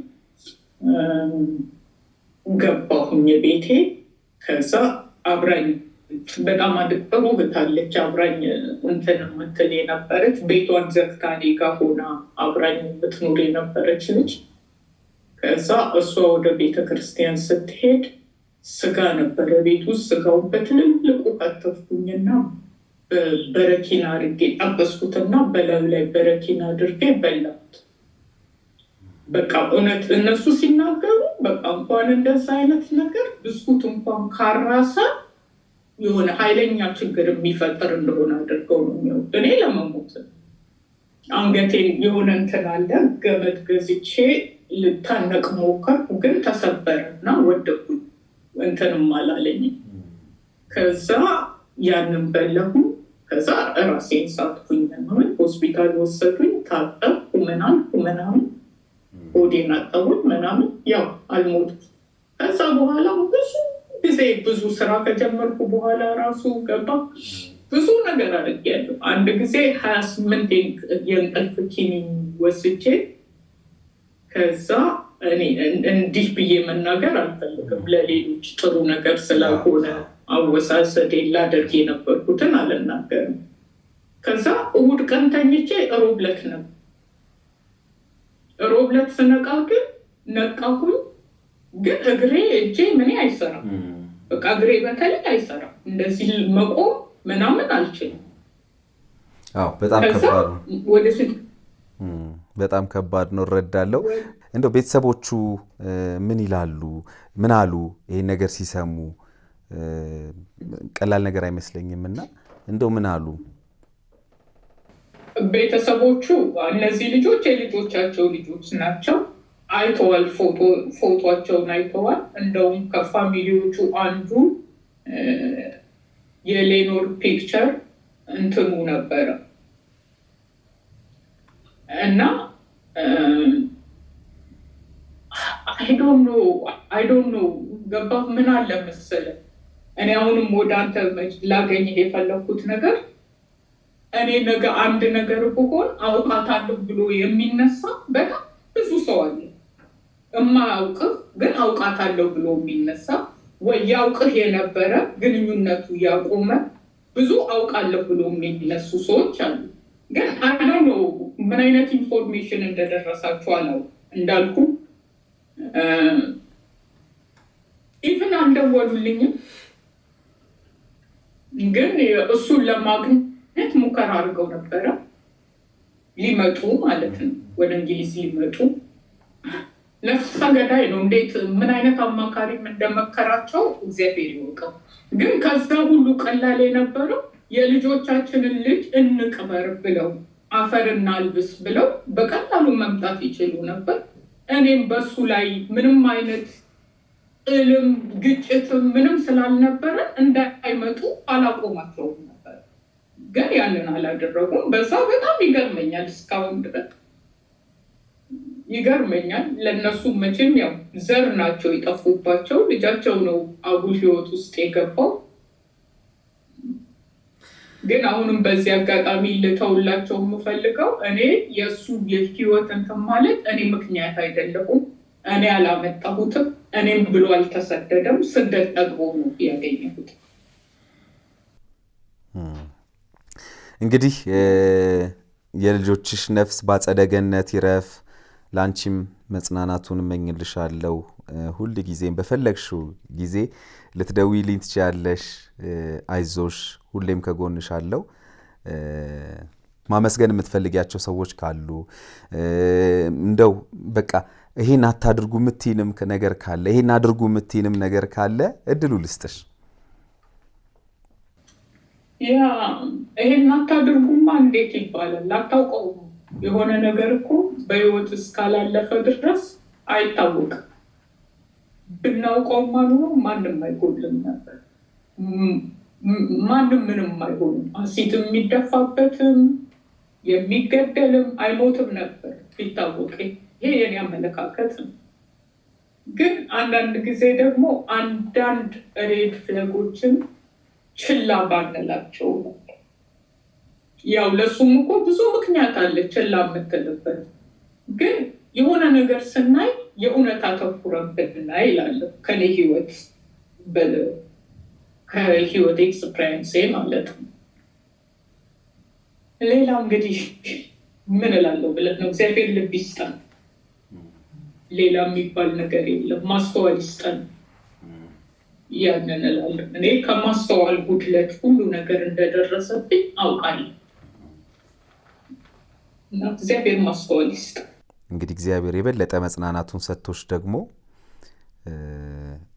ገባሁኝ ቤቴ። ከዛ አብራኝ በጣም ጥሩ ብታለች አብራኝ እንትን የምትል የነበረች ቤቷን ዘግታ እኔ ጋ ሆና አብራኝ የምትኖር የነበረች ልጅ። ከዛ እሷ ወደ ቤተክርስቲያን ስትሄድ ስጋ ነበረ ቤት ውስጥ። ስጋውን በትልልቁ ከተፍኩኝና በረኪና አድርጌ ጠበስኩትና በላዩ ላይ በረኪና አድርጌ በላሁት። በቃ እውነት እነሱ ሲናገሩ በቃ እንኳን እንደዛ አይነት ነገር ብስኩት እንኳን ካራሰ የሆነ ኃይለኛ ችግር የሚፈጠር እንደሆነ አድርገው ነው የሚወድ። እኔ ለመሞት አንገቴን የሆነ እንትን አለ ገመድ ገዝቼ ልታነቅ ሞከርኩ፣ ግን ተሰበረ እና ወደኩ። እንትንም አላለኝም። ከዛ ያንን በላሁ። ከዛ ራሴን ሳትኩኝ ምናምን ሆስፒታል ወሰዱኝ። ታጠብኩ ምናምን ሆዴን አጠቡኝ ምናምን፣ ያው አልሞትኩም። ከዛ በኋላ ብዙ ስራ ከጀመርኩ በኋላ ራሱ ገባ ብዙ ነገር አድርጌያለሁ። አንድ ጊዜ 28 የእንቅልፍ ኪኒን ወስጄ፣ ከዛ እኔ እንዲህ ብዬ መናገር አልፈልግም ለሌሎች ጥሩ ነገር ስላልሆነ አወሳሰዴን ላደርግ የነበርኩትን አልናገርም። ከዛ እሑድ ቀን ተኝቼ ሮብ ዕለት ነበር። ሮብ ዕለት ስነቃ ግን ነቃሁኝ፣ ግን እግሬ እጄ ምን አይሰራም። በቃ እግሬ በተለይ አይሰራም። እንደዚህ መቆም ምናምን አልችልም። በጣም ከባድ ነው። በጣም ከባድ ነው፣ እረዳለሁ። እንደው ቤተሰቦቹ ምን ይላሉ? ምን አሉ? ይሄን ነገር ሲሰሙ ቀላል ነገር አይመስለኝም እና እንደው ምን አሉ ቤተሰቦቹ? እነዚህ ልጆች የልጆቻቸው ልጆች ናቸው። አይተዋል፣ ፎቶቸውን አይተዋል። እንደውም ከፋሚሊዎቹ አንዱ የሌኖር ፒክቸር እንትኑ ነበረ እና አይ ዶንት ኖ ገባ። ምን አለ መሰለህ፣ እኔ አሁንም ወደ አንተ ላገኝህ የፈለኩት ነገር፣ እኔ ነገ አንድ ነገር ብሆን አውቃታለሁ ብሎ የሚነሳ በጣም ብዙ ሰው አለ። እማያውቅህ ግን አውቃታለሁ ብሎ የሚነሳ፣ ወይ ያውቅህ የነበረ ግንኙነቱ ያቆመ ብዙ አውቃለሁ ብሎ የሚነሱ ሰዎች አሉ። ግን አይ ዶንት ኖ ምን አይነት ኢንፎርሜሽን እንደደረሳችሁ አላውቅም። እንዳልኩ ኢቭን አልደወሉልኝም፣ ግን እሱን ለማግኘት ሙከራ አድርገው ነበረ። ሊመጡ ማለት ነው፣ ወደ እንግሊዝ ሊመጡ። ነፍሰ ገዳይ ነው። እንዴት ምን አይነት አማካሪም እንደመከራቸው እግዚአብሔር ይወቀው። ግን ከዛ ሁሉ ቀላል የነበረው የልጆቻችንን ልጅ እንቅበር ብለው አፈር እናልብስ ብለው በቀላሉ መምጣት ይችሉ ነበር። እኔም በሱ ላይ ምንም አይነት እልም ግጭትም ምንም ስላልነበረ እንዳይመጡ አላቆማቸውም ነበር። ግን ያንን አላደረጉም። በዛ በጣም ይገርመኛል፣ እስካሁን ድረስ ይገርመኛል። ለእነሱ መቼም ያው ዘር ናቸው የጠፉባቸው፣ ልጃቸው ነው አጉል ህይወት ውስጥ የገባው። ግን አሁንም በዚህ አጋጣሚ ልተውላቸው የምፈልገው፣ እኔ የእሱ የህይወት እንትን ማለት እኔ ምክንያት አይደለሁም። እኔ አላመጣሁትም። እኔም ብሎ አልተሰደደም። ስደት ጠግቦ ነው ያገኘሁት። እንግዲህ የልጆችሽ ነፍስ በአጸደ ገነት ይረፍ። ለአንቺም መጽናናቱን እመኝልሻለሁ። ሁል ጊዜም በፈለግሽው ጊዜ ልትደውይልኝ ትችያለሽ። አይዞሽ፣ ሁሌም ከጎንሽ አለው። ማመስገን የምትፈልጊያቸው ሰዎች ካሉ እንደው በቃ ይሄን አታድርጉ የምትይንም ነገር ካለ፣ ይሄን አድርጉ የምትይንም ነገር ካለ እድሉ ልስጥሽ። ያ ይሄን አታድርጉማ እንዴት ይባላል? አታውቀውም። የሆነ ነገር እኮ በህይወት እስካላለፈ ድረስ አይታወቅም። ብናውቀውማ ኑሮ ማንም አይጎልም ነበር። ማንም ምንም አይሆንም። አሲድም የሚደፋበትም የሚገደልም አይሞትም ነበር ቢታወቅ። ይሄ የኔ አመለካከት ነው። ግን አንዳንድ ጊዜ ደግሞ አንዳንድ ሬድ ፍለጎችን ችላ ባንላቸው ነው። ያው ለሱም እኮ ብዙ ምክንያት አለ ችላ የምትልበት። ግን የሆነ ነገር ስናይ የእውነት አተኩረን ብናይ እላለሁ። ከኔ ህይወት ከህይወት ኤክስፒሪየንስ ማለት ነው። ሌላ እንግዲህ ምን እላለሁ ብለን ነው፣ እግዚአብሔር ልብ ይስጠን። ሌላ የሚባል ነገር የለም። ማስተዋል ይስጠን። ያንን እላለሁ። እኔ ከማስተዋል ጉድለት ሁሉ ነገር እንደደረሰብኝ አውቃለሁ እና እግዚአብሔር ማስተዋል ይስጠን። እንግዲህ እግዚአብሔር የበለጠ መጽናናቱን ሰጥቶሽ ደግሞ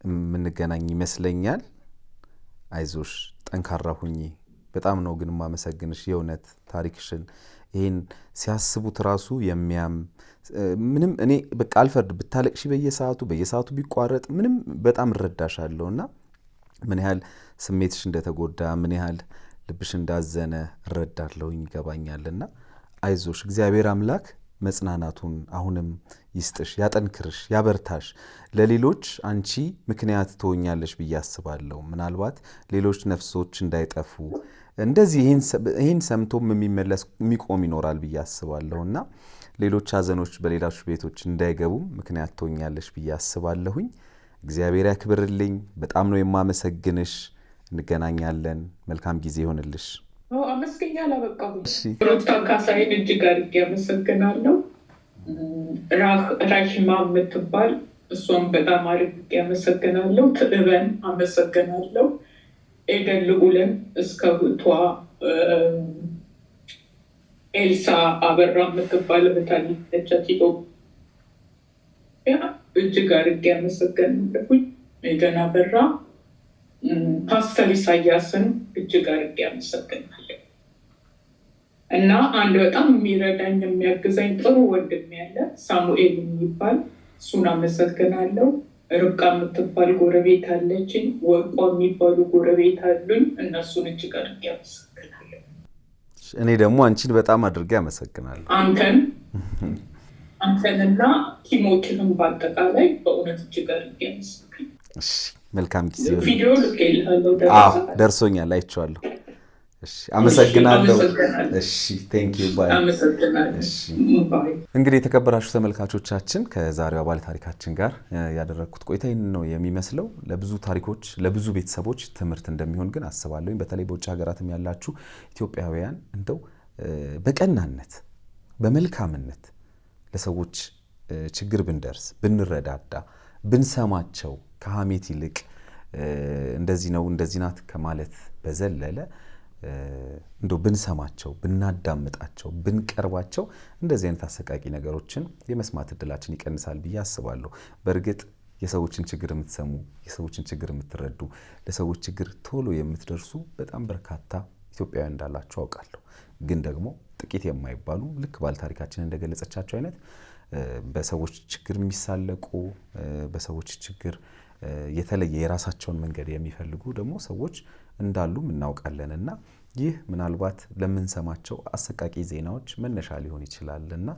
የምንገናኝ ይመስለኛል። አይዞሽ፣ ጠንካራ ሁኚ። በጣም ነው ግን ማመሰግንሽ የእውነት ታሪክሽን ይሄን ሲያስቡት ራሱ የሚያም ምንም እኔ በቃ አልፈርድ ብታለቅሺ በየሰዓቱ ቢቋረጥ ምንም በጣም እረዳሻለሁና ምን ያህል ስሜትሽ እንደተጎዳ ምን ያህል ልብሽ እንዳዘነ እረዳለሁኝ ይገባኛልና አይዞሽ እግዚአብሔር አምላክ መጽናናቱን አሁንም ይስጥሽ ያጠንክርሽ ያበርታሽ ለሌሎች አንቺ ምክንያት ትሆኛለሽ ብዬ አስባለሁ ምናልባት ሌሎች ነፍሶች እንዳይጠፉ እንደዚህ ይሄን ሰምቶም የሚመለስ የሚቆም ይኖራል ብዬ አስባለሁና ሌሎች ሀዘኖች በሌሎች ቤቶች እንዳይገቡ ምክንያት ትሆኛለሽ ብዬ አስባለሁኝ እግዚአብሔር ያክብርልኝ በጣም ነው የማመሰግንሽ እንገናኛለን መልካም ጊዜ ይሆንልሽ አመስገኛ ላበቃሁኝ ሩታ ካሳይን እጅግ አድርጌ አመሰግናለሁ ራሂማ የምትባል እሷም በጣም አድርጌ አመሰግናለሁ ትዕበን አመሰግናለሁ ኤደን ልዑልን እስከ ህቷ ኤልሳ አበራ የምትባል በታሪክ ኢትዮጵያ እጅግ አድርጌ አመሰግናለሁኝ ኤደን አበራ ፓስተር ኢሳያስን እጅግ አድርጌ አመሰግናለሁ እና አንድ በጣም የሚረዳኝ የሚያግዘኝ ጥሩ ወንድም ያለ ሳሙኤል የሚባል እሱን አመሰግናለሁ ርብቃ የምትባል ጎረቤት አለችኝ ወርቋ የሚባሉ ጎረቤት አሉኝ እነሱን እጅግ አድርጌ አመሰግናለሁ እኔ ደግሞ አንቺን በጣም አድርጌ አመሰግናለሁ አንተንና ቲሞችንም በአጠቃላይ በእውነት እጅግ አድርጌ አመሰግናለሁ እሺ መልካም ጊዜ ቪዲዮ ልኬልሃለሁ ደርሶኛል አይቼዋለሁ እሺ አመሰግናለሁ እሺ ቴንክ ዩ ባይ አመሰግናለሁ ባይ እንግዲህ የተከበራችሁ ተመልካቾቻችን ከዛሬው ባለ ታሪካችን ጋር ያደረኩት ቆይታ ይሄን ነው የሚመስለው ለብዙ ታሪኮች ለብዙ ቤተሰቦች ትምህርት እንደሚሆን ግን አስባለሁ በተለይ በውጭ ሀገራትም ያላችሁ ኢትዮጵያውያን እንደው በቀናነት በመልካምነት ለሰዎች ችግር ብንደርስ ብንረዳዳ ብንሰማቸው ከሐሜት ይልቅ እንደዚህ ነው እንደዚህ ናት ከማለት በዘለለ እንደው ብንሰማቸው ብናዳምጣቸው ብንቀርባቸው እንደዚህ አይነት አሰቃቂ ነገሮችን የመስማት እድላችን ይቀንሳል ብዬ አስባለሁ በእርግጥ የሰዎችን ችግር የምትሰሙ የሰዎችን ችግር የምትረዱ ለሰዎች ችግር ቶሎ የምትደርሱ በጣም በርካታ ኢትዮጵያውያን እንዳላችሁ አውቃለሁ ግን ደግሞ ጥቂት የማይባሉ ልክ ባለ ታሪካችን እንደገለጸቻቸው አይነት በሰዎች ችግር የሚሳለቁ በሰዎች ችግር የተለየ የራሳቸውን መንገድ የሚፈልጉ ደግሞ ሰዎች እንዳሉ እናውቃለንና ይህ ምናልባት ለምንሰማቸው አሰቃቂ ዜናዎች መነሻ ሊሆን ይችላልና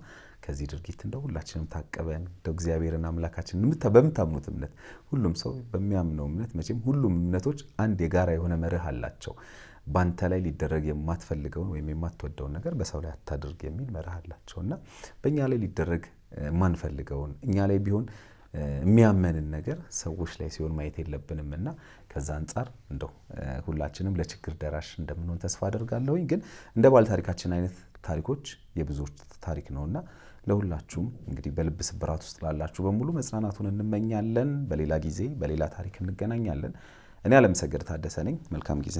ከዚህ ድርጊት እንደው ሁላችንም ታቀበን እንደው እግዚአብሔርን አምላካችንን በምታምኑት እምነት ሁሉም ሰው በሚያምነው እምነት መቼም ሁሉም እምነቶች አንድ የጋራ የሆነ መርህ አላቸው ባንተ ላይ ሊደረግ የማትፈልገውን ወይም የማትወደውን ነገር በሰው ላይ አታድርግ የሚል መርህ አላቸውና በእኛ ላይ ሊደረግ ማንፈልገውን እኛ ላይ ቢሆን የሚያመንን ነገር ሰዎች ላይ ሲሆን ማየት የለብንምና ከዛ አንፃር እንደው ሁላችንም ለችግር ደራሽ እንደምንሆን ተስፋ አደርጋለሁኝ ግን እንደ ባለ ታሪካችን አይነት ታሪኮች የብዙዎች ታሪክ ነውና ለሁላችሁም እንግዲህ በልብ ስብራት ውስጥ ላላችሁ በሙሉ መጽናናቱን እንመኛለን በሌላ ጊዜ በሌላ ታሪክ እንገናኛለን እኔ አለምሰገድ ታደሰ ነኝ መልካም ጊዜ